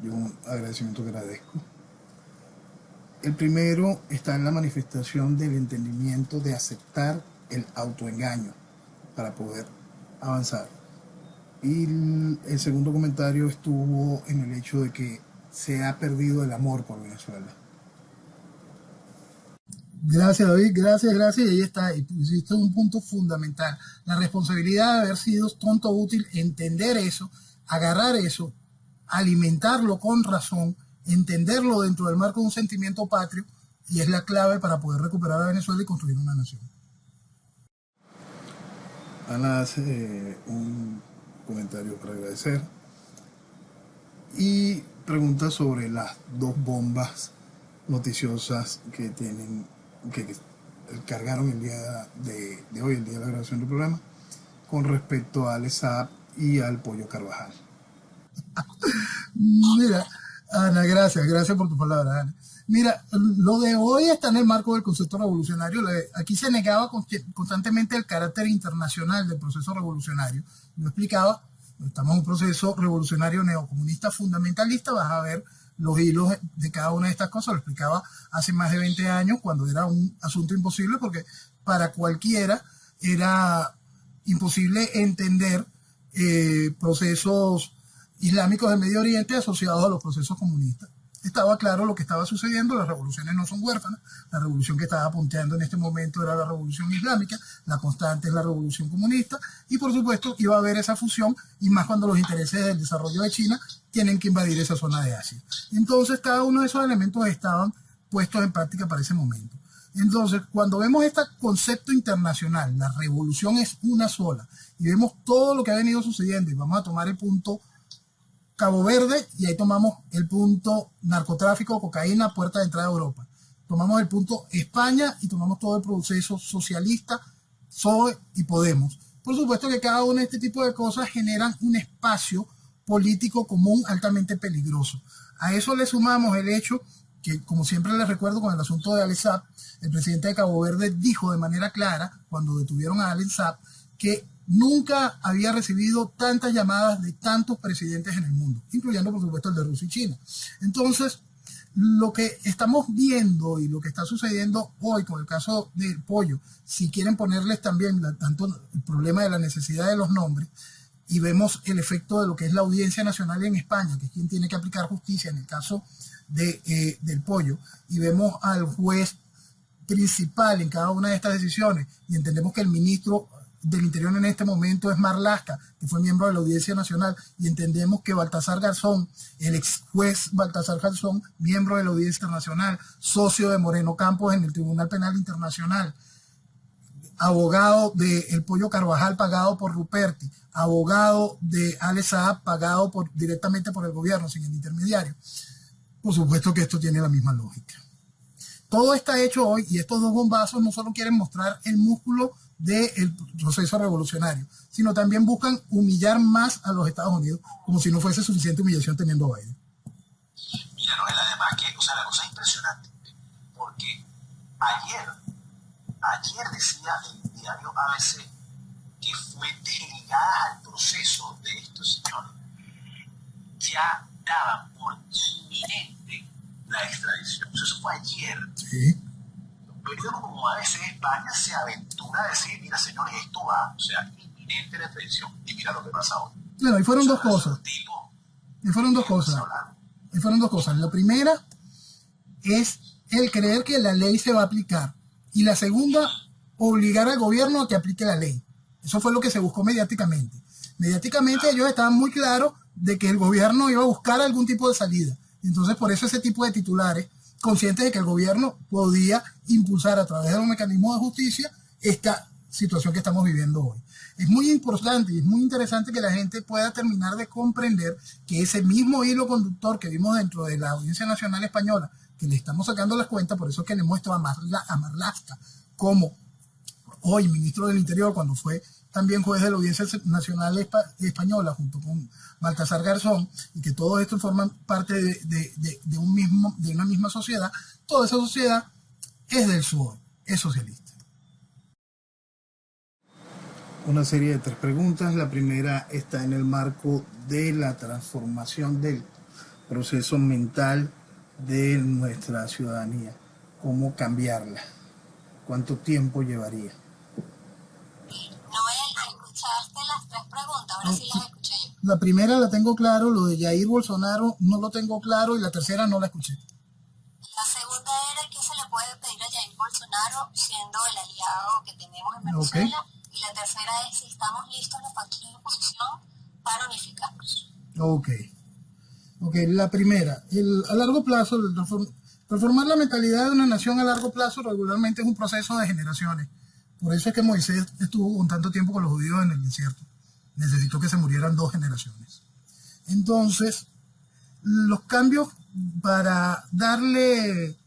y un agradecimiento que agradezco. El primero está en la manifestación del entendimiento de aceptar el autoengaño para poder avanzar. Y el segundo comentario estuvo en el hecho de que se ha perdido el amor por Venezuela. Gracias, David, gracias. Y ahí está, y pusiste un punto fundamental. La responsabilidad de haber sido tonto útil, entender eso, agarrar eso, alimentarlo con razón, entenderlo dentro del marco de un sentimiento patrio, y es la clave para poder recuperar a Venezuela y construir una nación. Ana hace un comentario para agradecer y pregunta sobre las 2 bombas noticiosas que cargaron el día de hoy, el día de la grabación del programa, con respecto al ESAP y al Pollo Carvajal. Mira, Ana, gracias por tu palabra, Ana. Mira, lo de hoy está en el marco del concepto revolucionario. Aquí se negaba constantemente el carácter internacional del proceso revolucionario. Yo explicaba, estamos en un proceso revolucionario neocomunista fundamentalista, vas a ver los hilos de cada una de estas cosas. Lo explicaba hace más de 20 años, cuando era un asunto imposible, porque para cualquiera era imposible entender procesos islámicos del Medio Oriente asociados a los procesos comunistas. Estaba claro lo que estaba sucediendo, las revoluciones no son huérfanas, la revolución que estaba punteando en este momento era la revolución islámica, la constante es la revolución comunista, y por supuesto iba a haber esa fusión, y más cuando los intereses del desarrollo de China tienen que invadir esa zona de Asia. Entonces cada uno de esos elementos estaban puestos en práctica para ese momento. Entonces, cuando vemos este concepto internacional, la revolución es una sola, y vemos todo lo que ha venido sucediendo, y vamos a tomar el punto Cabo Verde, y ahí tomamos el punto narcotráfico, cocaína, puerta de entrada a Europa. Tomamos el punto España y tomamos todo el proceso socialista, PSOE y Podemos. Por supuesto que cada uno de este tipo de cosas generan un espacio político común altamente peligroso. A eso le sumamos el hecho que, como siempre les recuerdo con el asunto de Alex Saab, el presidente de Cabo Verde dijo de manera clara, cuando detuvieron a Alex Saab, que nunca había recibido tantas llamadas de tantos presidentes en el mundo, incluyendo por supuesto el de Rusia y China. Entonces, lo que estamos viendo y lo que está sucediendo hoy con el caso del pollo, si quieren ponerles también tanto el problema de la necesidad de los nombres, y vemos el efecto de lo que es la Audiencia Nacional en España, que es quien tiene que aplicar justicia en el caso del pollo, y vemos al juez principal en cada una de estas decisiones, y entendemos que el ministro del Interior en este momento es Marlaska, que fue miembro de la Audiencia Nacional, y entendemos que Baltasar Garzón, el ex juez Baltasar Garzón, miembro de la Audiencia Nacional, socio de Moreno Campos en el Tribunal Penal Internacional, abogado de El Pollo Carvajal pagado por Ruperti, abogado de Alex Saab pagado directamente por el gobierno sin el intermediario. Por supuesto que esto tiene la misma lógica. Todo está hecho hoy, y estos 2 bombazos no solo quieren mostrar el músculo del proceso revolucionario, sino también buscan humillar más a los Estados Unidos, como si no fuese suficiente humillación teniendo a Biden. Mira, Noel, además que, o sea, la cosa es impresionante, porque ayer decía el diario ABC que fuentes ligadas al proceso de estos señores ya daban por inminente la extradición. Eso fue ayer. Sí. Periódicos como ABC España se aventura a decir, mira señores, esto va, o sea, inminente la extradición. Y mira lo que pasa hoy. Bueno, y fueron O sea, dos cosas. tipo, Y fueron dos cosas. Y fueron dos cosas. La primera es el creer que la ley se va a aplicar. Y la segunda, obligar al gobierno a que aplique la ley. Eso fue lo que se buscó mediáticamente. Mediáticamente ellos estaban muy claros de que el gobierno iba a buscar algún tipo de salida. Entonces, por eso ese tipo de titulares, conscientes de que el gobierno podía impulsar a través de un mecanismo de justicia esta situación que estamos viviendo hoy. Es muy importante y es muy interesante que la gente pueda terminar de comprender que ese mismo hilo conductor que vimos dentro de la Audiencia Nacional Española, que le estamos sacando las cuentas, por eso es que le muestro a Marlaska como hoy ministro del Interior, cuando fue también juez de la Audiencia Nacional Española, junto con Baltasar Garzón, y que todos estos forman parte de una misma sociedad. Toda esa sociedad es del PSOE, es socialista. Una serie de 3 preguntas. La primera está en el marco de la transformación del proceso mental de nuestra ciudadanía. ¿Cómo cambiarla? ¿Cuánto tiempo llevaría? No escuchaste las 3 preguntas, ahora sí las escuché yo. La primera la tengo claro, lo de Jair Bolsonaro no lo tengo claro, y la tercera no la escuché. La segunda era qué se le puede pedir a Jair Bolsonaro siendo el aliado que tenemos en Venezuela. Okay. Y la tercera es si estamos listos los partidos de oposición para unificarnos. Ok, la primera, a largo plazo, transformar la mentalidad de una nación a largo plazo regularmente es un proceso de generaciones. Por eso es que Moisés estuvo con tanto tiempo con los judíos en el desierto. Necesitó que se murieran 2 generaciones. Entonces, los cambios para darle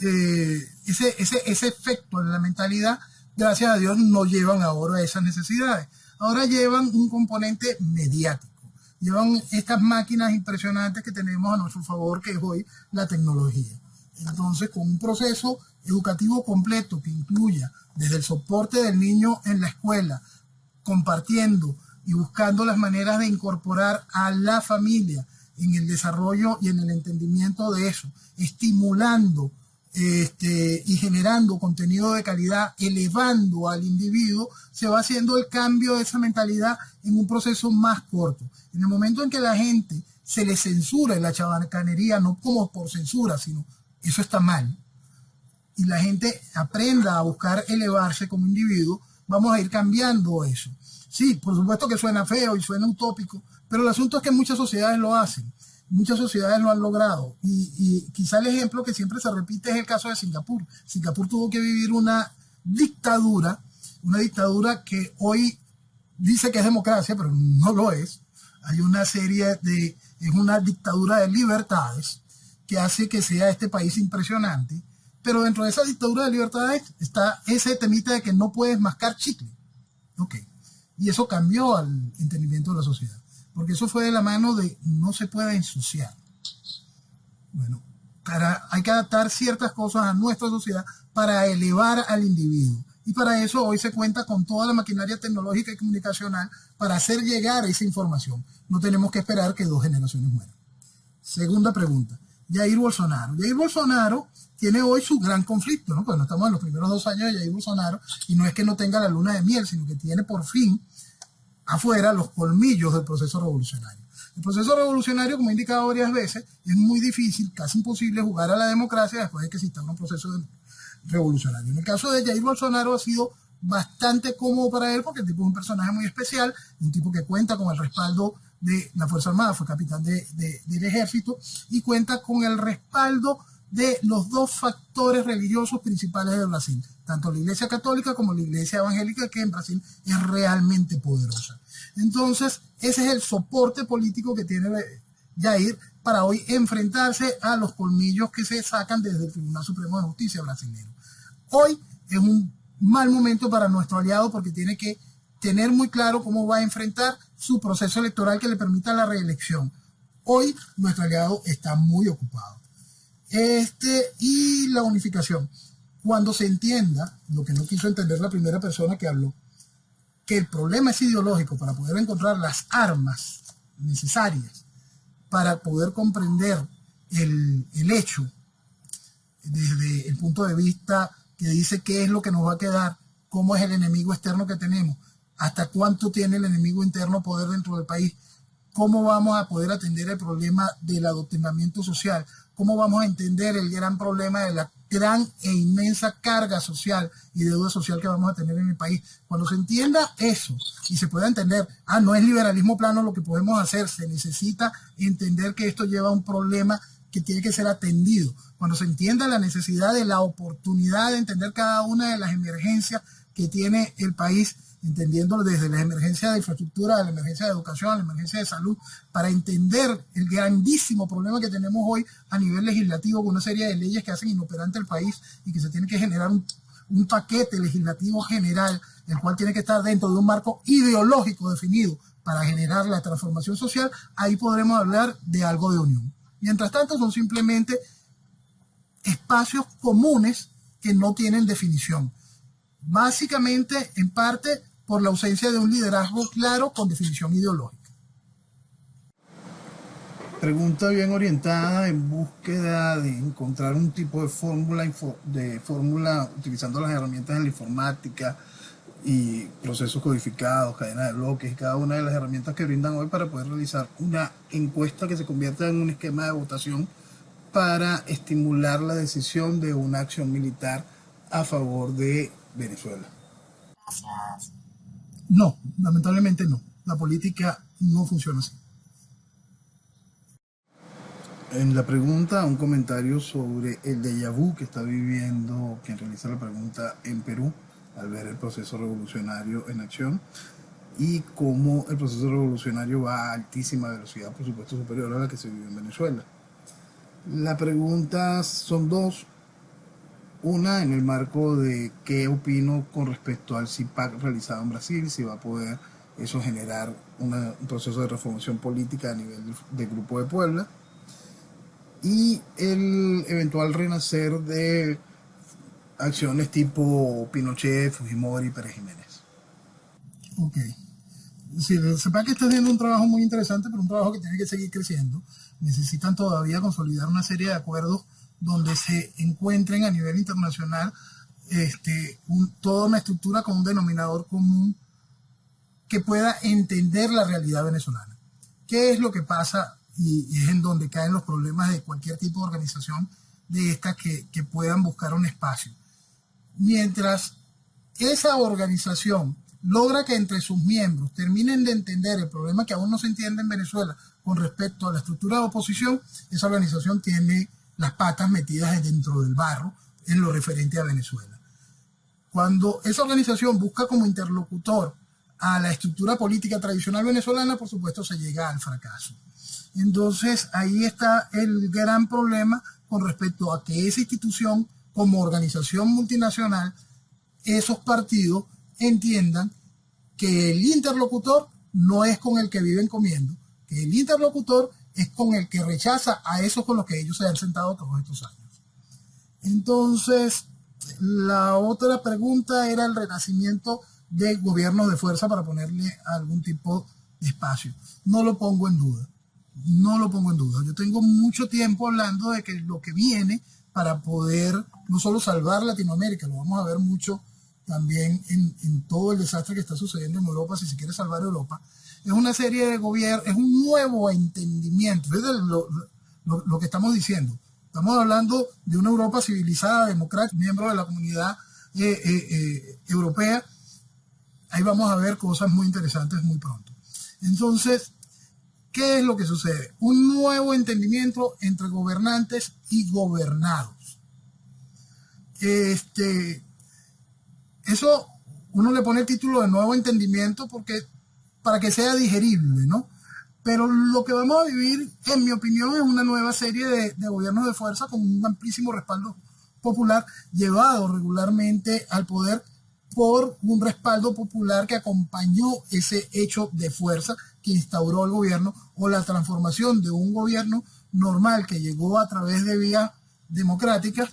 ese efecto en la mentalidad, gracias a Dios, no llevan ahora a esas necesidades. Ahora llevan un componente mediático. Llevan estas máquinas impresionantes que tenemos a nuestro favor, que es hoy la tecnología. Entonces, con un proceso educativo completo que incluya desde el soporte del niño en la escuela, compartiendo y buscando las maneras de incorporar a la familia en el desarrollo y en el entendimiento de eso, estimulando y generando contenido de calidad, elevando al individuo, se va haciendo el cambio de esa mentalidad en un proceso más corto. En el momento en que la gente se le censura en la chabacanería, no como por censura, sino eso está mal, y la gente aprenda a buscar elevarse como individuo, vamos a ir cambiando eso. Sí, por supuesto que suena feo y suena utópico, pero el asunto es que muchas sociedades lo hacen. Muchas sociedades lo han logrado, y quizá el ejemplo que siempre se repite es el caso de Singapur. Singapur tuvo que vivir una dictadura que hoy dice que es democracia, pero no lo es. Hay una es una dictadura de libertades que hace que sea este país impresionante, pero dentro de esa dictadura de libertades está ese temita de que no puedes mascar chicle. Y eso cambió al entendimiento de la sociedad. Porque eso fue de la mano de no se puede ensuciar. Bueno, hay que adaptar ciertas cosas a nuestra sociedad para elevar al individuo. Y para eso hoy se cuenta con toda la maquinaria tecnológica y comunicacional para hacer llegar esa información. No tenemos que esperar que 2 generaciones mueran. Segunda pregunta, Jair Bolsonaro. Jair Bolsonaro tiene hoy su gran conflicto, ¿no? Pues no estamos en los primeros 2 años de Jair Bolsonaro, y no es que no tenga la luna de miel, sino que tiene por fin afuera los colmillos del proceso revolucionario. El proceso revolucionario, como he indicado varias veces, es muy difícil, casi imposible jugar a la democracia después de que se instaura un proceso revolucionario. En el caso de Jair Bolsonaro ha sido bastante cómodo para él, porque el tipo es un personaje muy especial, un tipo que cuenta con el respaldo de la Fuerza Armada, fue capitán del ejército, y cuenta con el respaldo de los 2 factores religiosos principales de Brasil, tanto la Iglesia Católica como la Iglesia Evangélica, que en Brasil es realmente poderosa. Entonces, ese es el soporte político que tiene Jair para hoy enfrentarse a los colmillos que se sacan desde el Tribunal Supremo de Justicia brasileño. Hoy es un mal momento para nuestro aliado, porque tiene que tener muy claro cómo va a enfrentar su proceso electoral que le permita la reelección. Hoy nuestro aliado está muy ocupado. Y la unificación. Cuando se entienda, lo que no quiso entender la primera persona que habló, que el problema es ideológico, para poder encontrar las armas necesarias para poder comprender el hecho desde el punto de vista que dice qué es lo que nos va a quedar, cómo es el enemigo externo que tenemos, hasta cuánto tiene el enemigo interno poder dentro del país, cómo vamos a poder atender el problema del adoctrinamiento social, cómo vamos a entender el gran problema de la gran e inmensa carga social y deuda social que vamos a tener en el país. Cuando se entienda eso y se pueda entender, no es liberalismo plano lo que podemos hacer, se necesita entender que esto lleva a un problema que tiene que ser atendido. Cuando se entienda la necesidad de la oportunidad de entender cada una de las emergencias que tiene el país, entendiéndolo desde la emergencia de infraestructura, la emergencia de educación, la emergencia de salud, para entender el grandísimo problema que tenemos hoy a nivel legislativo con una serie de leyes que hacen inoperante el país y que se tiene que generar un paquete legislativo general, el cual tiene que estar dentro de un marco ideológico definido para generar la transformación social. Ahí podremos hablar de algo de unión. Mientras tanto, son simplemente espacios comunes que no tienen definición. Básicamente, en parte, por la ausencia de un liderazgo claro con definición ideológica. Pregunta bien orientada en búsqueda de encontrar un tipo de fórmula utilizando las herramientas de la informática y procesos codificados, cadenas de bloques y cada una de las herramientas que brindan hoy para poder realizar una encuesta que se convierta en un esquema de votación para estimular la decisión de una acción militar a favor de Venezuela. Gracias. No, lamentablemente no. La política no funciona así. En la pregunta, un comentario sobre el déjà vu que está viviendo quien realiza la pregunta en Perú al ver el proceso revolucionario en acción y cómo el proceso revolucionario va a altísima velocidad, por supuesto superior a la que se vive en Venezuela. Las preguntas son dos. Una, en el marco de qué opino con respecto al CIPAC realizado en Brasil, si va a poder eso generar un proceso de reformación política a nivel del Grupo de Puebla, y el eventual renacer de acciones tipo Pinochet, Fujimori y Pérez Jiménez. Ok. Sí, el CIPAC está haciendo un trabajo muy interesante, pero un trabajo que tiene que seguir creciendo. Necesitan todavía consolidar una serie de acuerdos donde se encuentren a nivel internacional toda una estructura con un denominador común que pueda entender la realidad venezolana. ¿Qué es lo que pasa? Y es en donde caen los problemas de cualquier tipo de organización de estas que puedan buscar un espacio. Mientras esa organización logra que entre sus miembros terminen de entender el problema que aún no se entiende en Venezuela con respecto a la estructura de oposición, esa organización tiene las patas metidas dentro del barro en lo referente a Venezuela. Cuando esa organización busca como interlocutor a la estructura política tradicional venezolana, por supuesto se llega al fracaso. Entonces ahí está el gran problema con respecto a que esa institución como organización multinacional, esos partidos entiendan que el interlocutor no es con el que viven comiendo, que el interlocutor es con el que rechaza a esos con los que ellos se han sentado todos estos años. Entonces, la otra pregunta era el renacimiento de gobiernos de fuerza para ponerle algún tipo de espacio. No lo pongo en duda. No lo pongo en duda. Yo tengo mucho tiempo hablando de que lo que viene para poder no solo salvar Latinoamérica, lo vamos a ver mucho también en todo el desastre que está sucediendo en Europa, si se quiere salvar Europa, es una serie de gobiernos, es un nuevo entendimiento. Es lo que estamos diciendo. Estamos hablando de una Europa civilizada, democrática, miembro de la comunidad europea. Ahí vamos a ver cosas muy interesantes muy pronto. Entonces, ¿qué es lo que sucede? Un nuevo entendimiento entre gobernantes y gobernados. Eso uno le pone el título de nuevo entendimiento porque para que sea digerible, ¿no? Pero lo que vamos a vivir, en mi opinión, es una nueva serie de gobiernos de fuerza con un amplísimo respaldo popular llevado regularmente al poder por un respaldo popular que acompañó ese hecho de fuerza que instauró el gobierno o la transformación de un gobierno normal que llegó a través de vías democráticas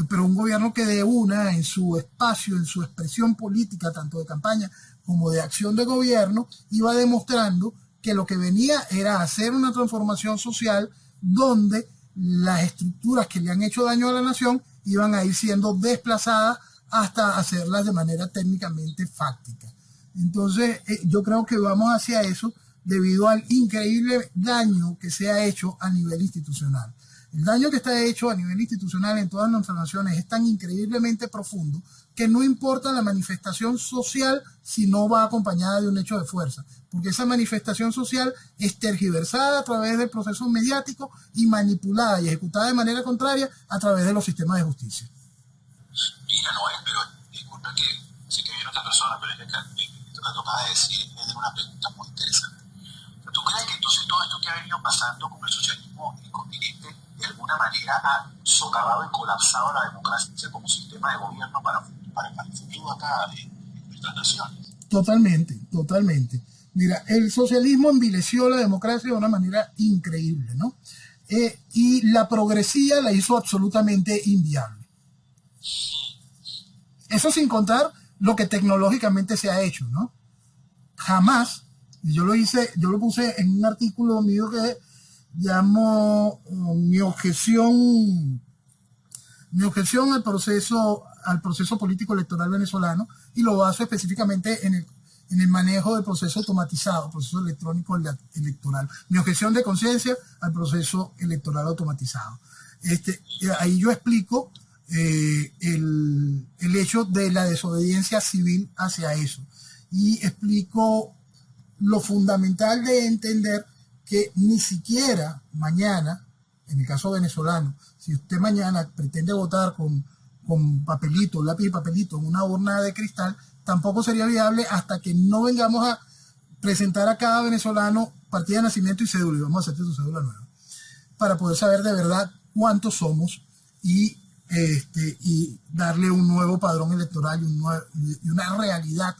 pero un gobierno que de una, en su espacio, en su expresión política, tanto de campaña como de acción de gobierno, iba demostrando que lo que venía era hacer una transformación social donde las estructuras que le han hecho daño a la nación iban a ir siendo desplazadas hasta hacerlas de manera técnicamente fáctica. Entonces, yo creo que vamos hacia eso debido al increíble daño que se ha hecho a nivel institucional. El daño que está hecho a nivel institucional en todas nuestras naciones es tan increíblemente profundo que no importa la manifestación social si no va acompañada de un hecho de fuerza, porque esa manifestación social es tergiversada a través del proceso mediático y manipulada y ejecutada de manera contraria a través de los sistemas de justicia. Mira, Noel, pero disculpa que sé que viene otra persona, pero es que esto que acabas de decir es de una pregunta muy interesante. ¿Tú crees que entonces todo esto que ha venido pasando con el socialismo en el continente de alguna manera ha socavado y colapsado la democracia como sistema de gobierno para el futuro acá en nuestras naciones? Totalmente, totalmente. Mira, el socialismo envileció la democracia de una manera increíble, ¿no? Y la progresía la hizo absolutamente inviable. Eso sin contar lo que tecnológicamente se ha hecho, ¿no? Jamás, y yo lo puse en un artículo mío que llamo mi objeción al proceso político electoral venezolano, y lo baso específicamente en el manejo del proceso automatizado, proceso electrónico electoral. Mi objeción de conciencia al proceso electoral automatizado. Ahí yo explico el hecho de la desobediencia civil hacia eso. Y explico lo fundamental de entender que ni siquiera mañana, en el caso venezolano, si usted mañana pretende votar con papelito, lápiz y papelito en una urna de cristal, tampoco sería viable hasta que no vengamos a presentar a cada venezolano partida de nacimiento y cédula, y vamos a hacerte su cédula nueva, para poder saber de verdad cuántos somos y darle un nuevo padrón electoral y una realidad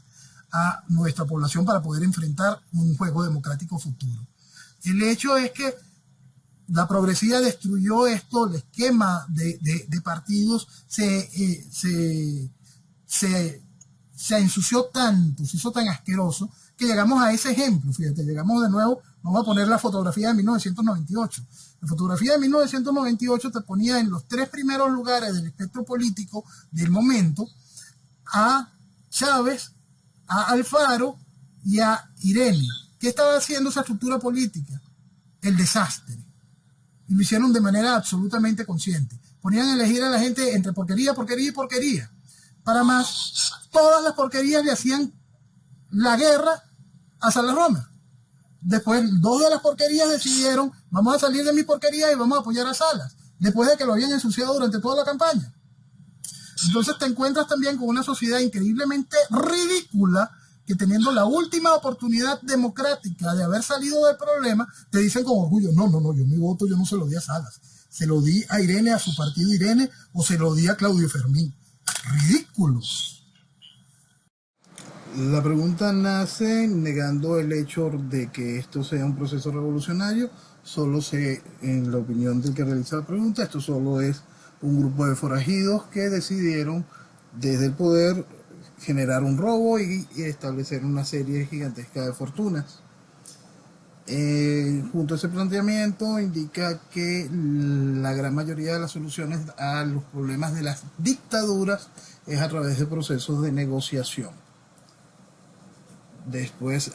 a nuestra población para poder enfrentar un juego democrático futuro. El hecho es que la progresía destruyó esto, el esquema de partidos se ensució tanto, se hizo tan asqueroso, que llegamos a ese ejemplo. Fíjate, llegamos de nuevo, vamos a poner la fotografía de 1998. La fotografía de 1998 te ponía en los 3 primeros lugares del espectro político del momento a Chávez, a Alfaro y a Irene. ¿Qué estaba haciendo esa estructura política? El desastre. Y lo hicieron de manera absolutamente consciente. Ponían a elegir a la gente entre porquería, porquería y porquería. Para más, todas las porquerías le hacían la guerra a Salas Romer. Después, 2 de las porquerías decidieron, vamos a salir de mi porquería y vamos a apoyar a Salas, después de que lo habían ensuciado durante toda la campaña. Entonces te encuentras también con una sociedad increíblemente ridícula, que teniendo la última oportunidad democrática de haber salido del problema, te dicen con orgullo, no, yo mi voto yo no se lo di a Salas, se lo di a Irene, a su partido Irene, o se lo di a Claudio Fermín. Ridículos. La pregunta nace negando el hecho de que esto sea un proceso revolucionario. En la opinión del que realiza la pregunta, esto solo es un grupo de forajidos que decidieron desde el poder generar un robo y establecer una serie gigantesca de fortunas. Junto a ese planteamiento indica que la gran mayoría de las soluciones a los problemas de las dictaduras es a través de procesos de negociación. Después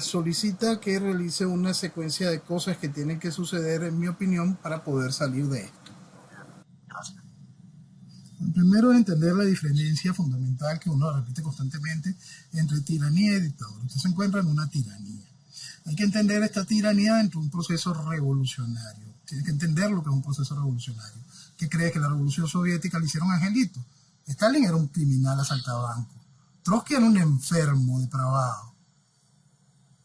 solicita que realice una secuencia de cosas que tienen que suceder, en mi opinión, para poder salir de esto. Primero es entender la diferencia fundamental que uno repite constantemente entre tiranía y dictadura. Usted se encuentra en una tiranía. Hay que entender esta tiranía dentro de un proceso revolucionario. Tiene que entender lo que es un proceso revolucionario. ¿Qué cree que la revolución soviética le hicieron angelito? Stalin era un criminal asaltabanco. Trotsky era un enfermo depravado.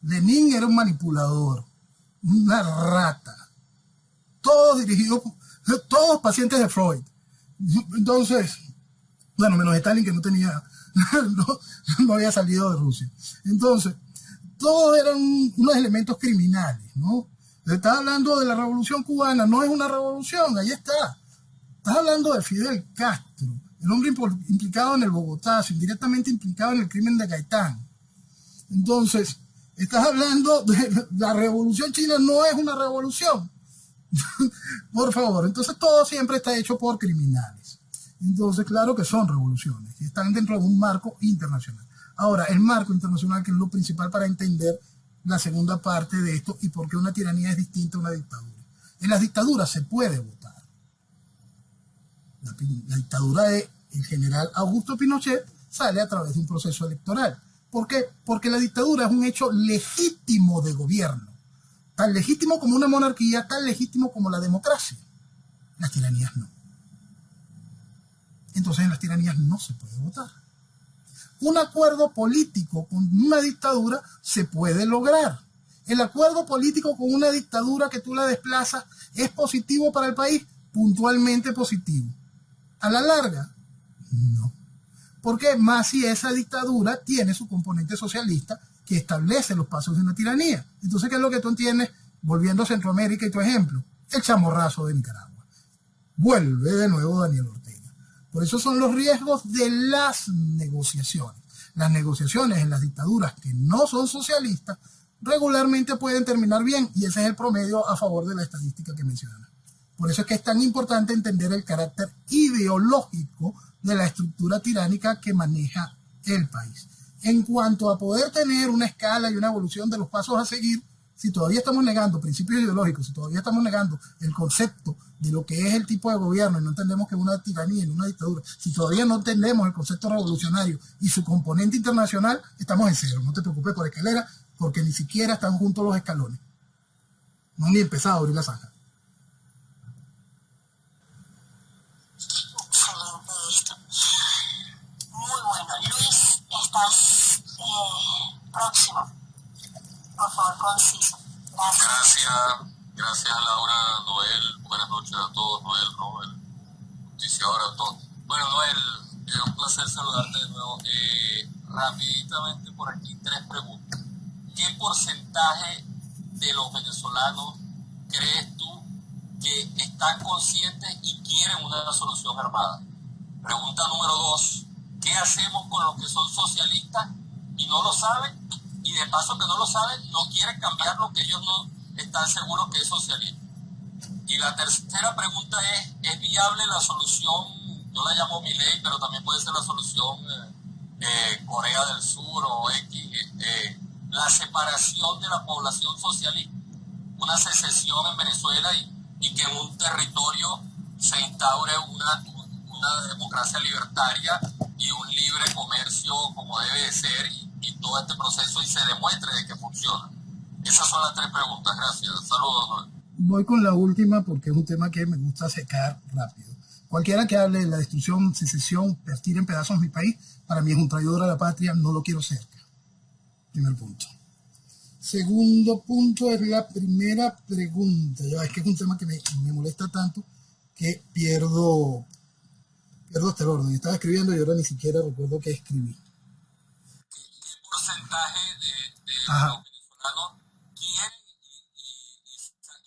Lenin era un manipulador, una rata. Todos pacientes de Freud. Entonces, bueno, menos Stalin, que no tenía, no había salido de Rusia. Entonces, todos eran unos elementos criminales, ¿no? Se está hablando de la revolución cubana, no es una revolución, ahí está. Estás hablando de Fidel Castro, el hombre implicado en el Bogotazo, indirectamente implicado en el crimen de Gaitán. Entonces, estás hablando de la revolución china, no es una revolución. Por favor, entonces todo siempre está hecho por criminales. Entonces, claro que son revoluciones y están dentro de un marco internacional. Ahora, el marco internacional, que es lo principal para entender la segunda parte de esto y por qué una tiranía es distinta a una dictadura. En las dictaduras se puede votar. La dictadura del general Augusto Pinochet sale a través de un proceso electoral. ¿Por qué? Porque la dictadura es un hecho legítimo de gobierno. Tan legítimo como una monarquía, tan legítimo como la democracia. Las tiranías no. Entonces en las tiranías no se puede votar. Un acuerdo político con una dictadura se puede lograr. El acuerdo político con una dictadura que tú la desplazas es positivo para el país, puntualmente positivo. A la larga, no. Porque más si esa dictadura tiene su componente socialista que establece los pasos de una tiranía. Entonces, ¿qué es lo que tú entiendes? Volviendo a Centroamérica y tu ejemplo, el chamorrazo de Nicaragua. Vuelve de nuevo Daniel Ortega. Por eso son los riesgos de las negociaciones. Las negociaciones en las dictaduras que no son socialistas regularmente pueden terminar bien, y ese es el promedio a favor de la estadística que mencionas. Por eso es que es tan importante entender el carácter ideológico de la estructura tiránica que maneja el país. En cuanto a poder tener una escala y una evolución de los pasos a seguir, si todavía estamos negando principios ideológicos, si todavía estamos negando el concepto de lo que es el tipo de gobierno y no entendemos que es una tiranía y no una dictadura, si todavía no entendemos el concepto revolucionario y su componente internacional, estamos en cero. No te preocupes por escalera, porque ni siquiera están juntos los escalones. No han ni empezado a abrir la zanja. Excelente esto. Muy bueno. Luis, estás próximo. Por favor, conciso. Gracias. Gracias Laura, Noel, buenas noches a todos, Noel, noticiadora a todos. Bueno, Noel, es un placer saludarte de nuevo. Rapiditamente por aquí, 3 preguntas. ¿Qué porcentaje de los venezolanos crees tú que están conscientes y quieren una solución armada? Pregunta número 2, ¿qué hacemos con los que son socialistas y no lo saben? Y de paso que no lo saben, no quieren cambiar lo que ellos no están seguros que es socialismo. Y la tercera pregunta ¿es viable la solución, yo la llamo Milei, pero también puede ser la solución Corea del Sur o X, la separación de la población socialista, una secesión en Venezuela y que en un territorio se instaure una democracia libertaria y un libre comercio como debe de ser y todo este proceso y se demuestre de que funciona? Esas son las 3 preguntas. Gracias. Saludos, Noel. Voy con la última porque es un tema que me gusta secar rápido. Cualquiera que hable de la destrucción, secesión, partir en pedazos mi país, para mí es un traidor a la patria, no lo quiero cerca. Primer punto. Segundo punto es la primera pregunta. Ya es que es un tema que me molesta tanto que pierdo hasta el orden. Estaba escribiendo y ahora ni siquiera recuerdo qué escribí. ¿Qué porcentaje de los venezolanos quieren y están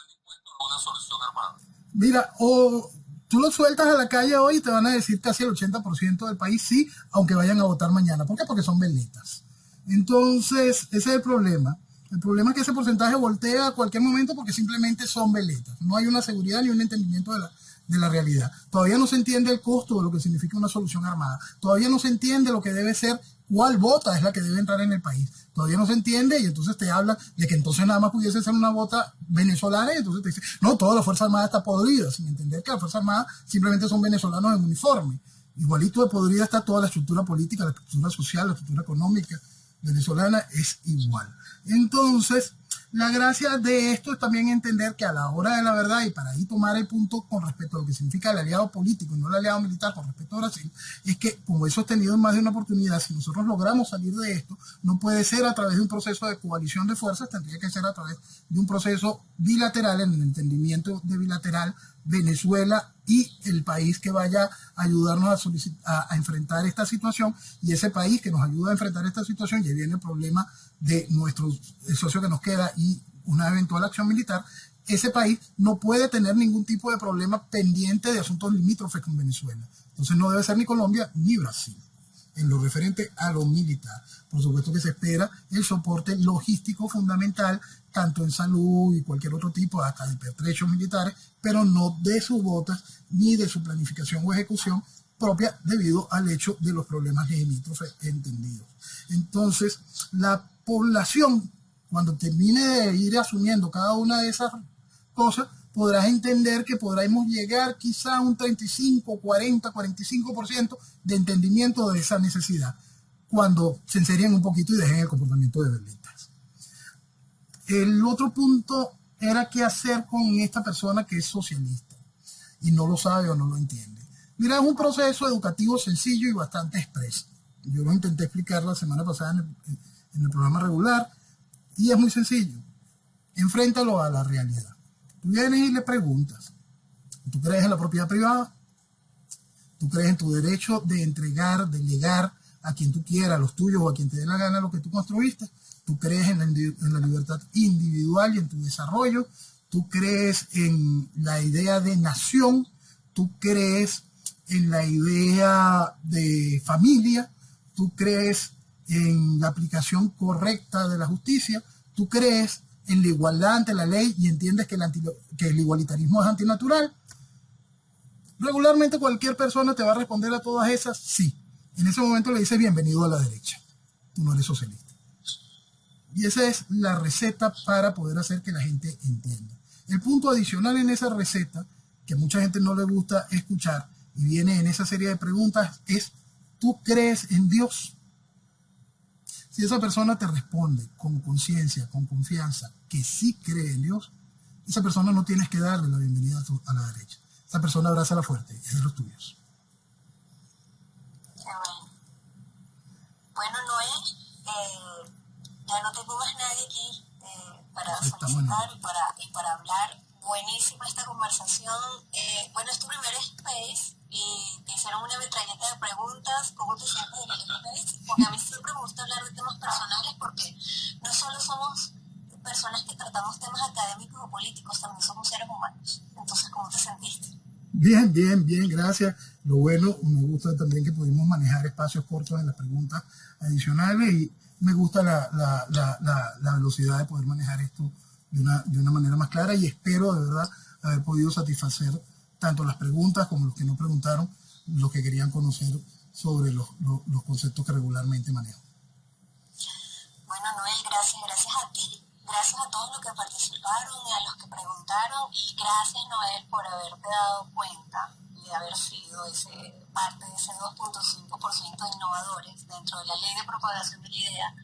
dispuestos a una solución armada? Mira, o tú lo sueltas a la calle hoy y te van a decir casi el 80% del país sí, aunque vayan a votar mañana. ¿Por qué? Porque son veletas. Entonces, ese es el problema. El problema es que ese porcentaje voltea a cualquier momento porque simplemente son veletas. No hay una seguridad ni un entendimiento de la realidad. Todavía no se entiende el costo de lo que significa una solución armada. Todavía no se entiende lo que debe ser, cuál bota es la que debe entrar en el país. Todavía no se entiende y entonces te hablan de que entonces nada más pudiese ser una bota venezolana y entonces te dicen, no, toda la Fuerza Armada está podrida, sin entender que la Fuerza Armada simplemente son venezolanos en uniforme. Igualito de podrida está toda la estructura política, la estructura social, la estructura económica venezolana es igual. Entonces, la gracia de esto es también entender que a la hora de la verdad, y para ahí tomar el punto con respecto a lo que significa el aliado político y no el aliado militar con respecto a Brasil, es que, como he sostenido en más de una oportunidad, si nosotros logramos salir de esto, no puede ser a través de un proceso de coalición de fuerzas, tendría que ser a través de un proceso bilateral, en el entendimiento de bilateral, Venezuela y el país que vaya a ayudarnos a enfrentar esta situación, y ese país que nos ayuda a enfrentar esta situación, ya viene el problema de nuestro socio que nos queda y una eventual acción militar, ese país no puede tener ningún tipo de problema pendiente de asuntos limítrofes con Venezuela. Entonces no debe ser ni Colombia ni Brasil. En lo referente a lo militar, por supuesto que se espera el soporte logístico fundamental, tanto en salud y cualquier otro tipo, hasta de pertrechos militares, pero no de sus botas ni de su planificación o ejecución propia debido al hecho de los problemas limítrofes entendidos. Entonces, la población, cuando termine de ir asumiendo cada una de esas cosas, podrás entender que podremos llegar quizá a un 35, 40, 45% de entendimiento de esa necesidad, cuando se enserien un poquito y dejen el comportamiento de violentas. El otro punto era qué hacer con esta persona que es socialista y no lo sabe o no lo entiende. Mira, es un proceso educativo sencillo y bastante expreso. Yo lo intenté explicar la semana pasada en el programa regular y es muy sencillo. Enfréntalo a la realidad. Tú vienes y le preguntas, ¿tú crees en la propiedad privada? ¿Tú crees en tu derecho de entregar, delegar a quien tú quieras, a los tuyos o a quien te dé la gana lo que tú construiste? ¿Tú crees en la libertad individual y en tu desarrollo? ¿Tú crees en la idea de nación? ¿Tú crees en la idea de familia? ¿Tú crees en la aplicación correcta de la justicia? ¿Tú crees en la igualdad ante la ley y entiendes que el igualitarismo es antinatural? Regularmente cualquier persona te va a responder a todas esas sí. En ese momento le dices bienvenido a la derecha. Tú no eres socialista. Y esa es la receta para poder hacer que la gente entienda. El punto adicional en esa receta, que a mucha gente no le gusta escuchar y viene en esa serie de preguntas, es ¿tú crees en Dios? Si esa persona te responde con conciencia, con confianza, que sí cree en Dios, esa persona no tienes que darle la bienvenida a la derecha. Esa persona abrázala fuerte, es de los tuyos. Qué bueno. Bueno, Noé, ya no tengo más nadie aquí para solicitar y para hablar. Buenísima esta conversación. Bueno, es tu primer space y te hicieron una metralleta de preguntas. ¿Cómo te sientes en el space? Porque a mí siempre me gusta hablar de temas personales porque no solo somos personas que tratamos temas académicos o políticos, también somos seres humanos. Entonces, ¿cómo te sentiste? Bien, gracias. Lo bueno, me gusta también que pudimos manejar espacios cortos en las preguntas adicionales y me gusta la velocidad de poder manejar esto de una manera más clara y espero de verdad haber podido satisfacer tanto las preguntas como los que no preguntaron, los que querían conocer sobre los conceptos que regularmente manejo. Bueno, Noel, gracias a ti, gracias a todos los que participaron y a los que preguntaron y gracias, Noel, por haberte dado cuenta de haber sido parte de ese 2.5% de innovadores dentro de la ley de propagación de la idea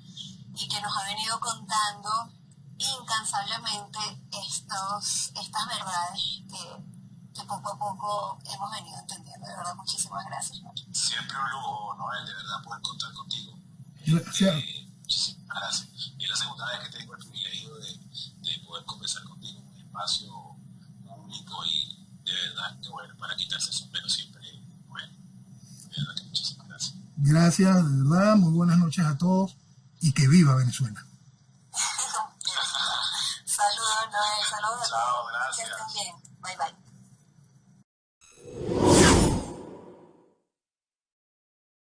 y que nos ha venido contando incansablemente estas verdades que poco a poco hemos venido entendiendo. De verdad, muchísimas gracias, Noel. Siempre un lujo, Noel, de verdad, poder contar contigo. Gracias. Muchísimas gracias. Es la segunda vez que tengo el privilegio de poder conversar contigo en un espacio único y de verdad que bueno, para quitarse el sombrero siempre, bueno, de verdad que muchísimas gracias. Gracias, de verdad, muy buenas noches a todos y que viva Venezuela. Saludos, Noel, saludos. Chao, gracias. Que estén bien. Bye, bye.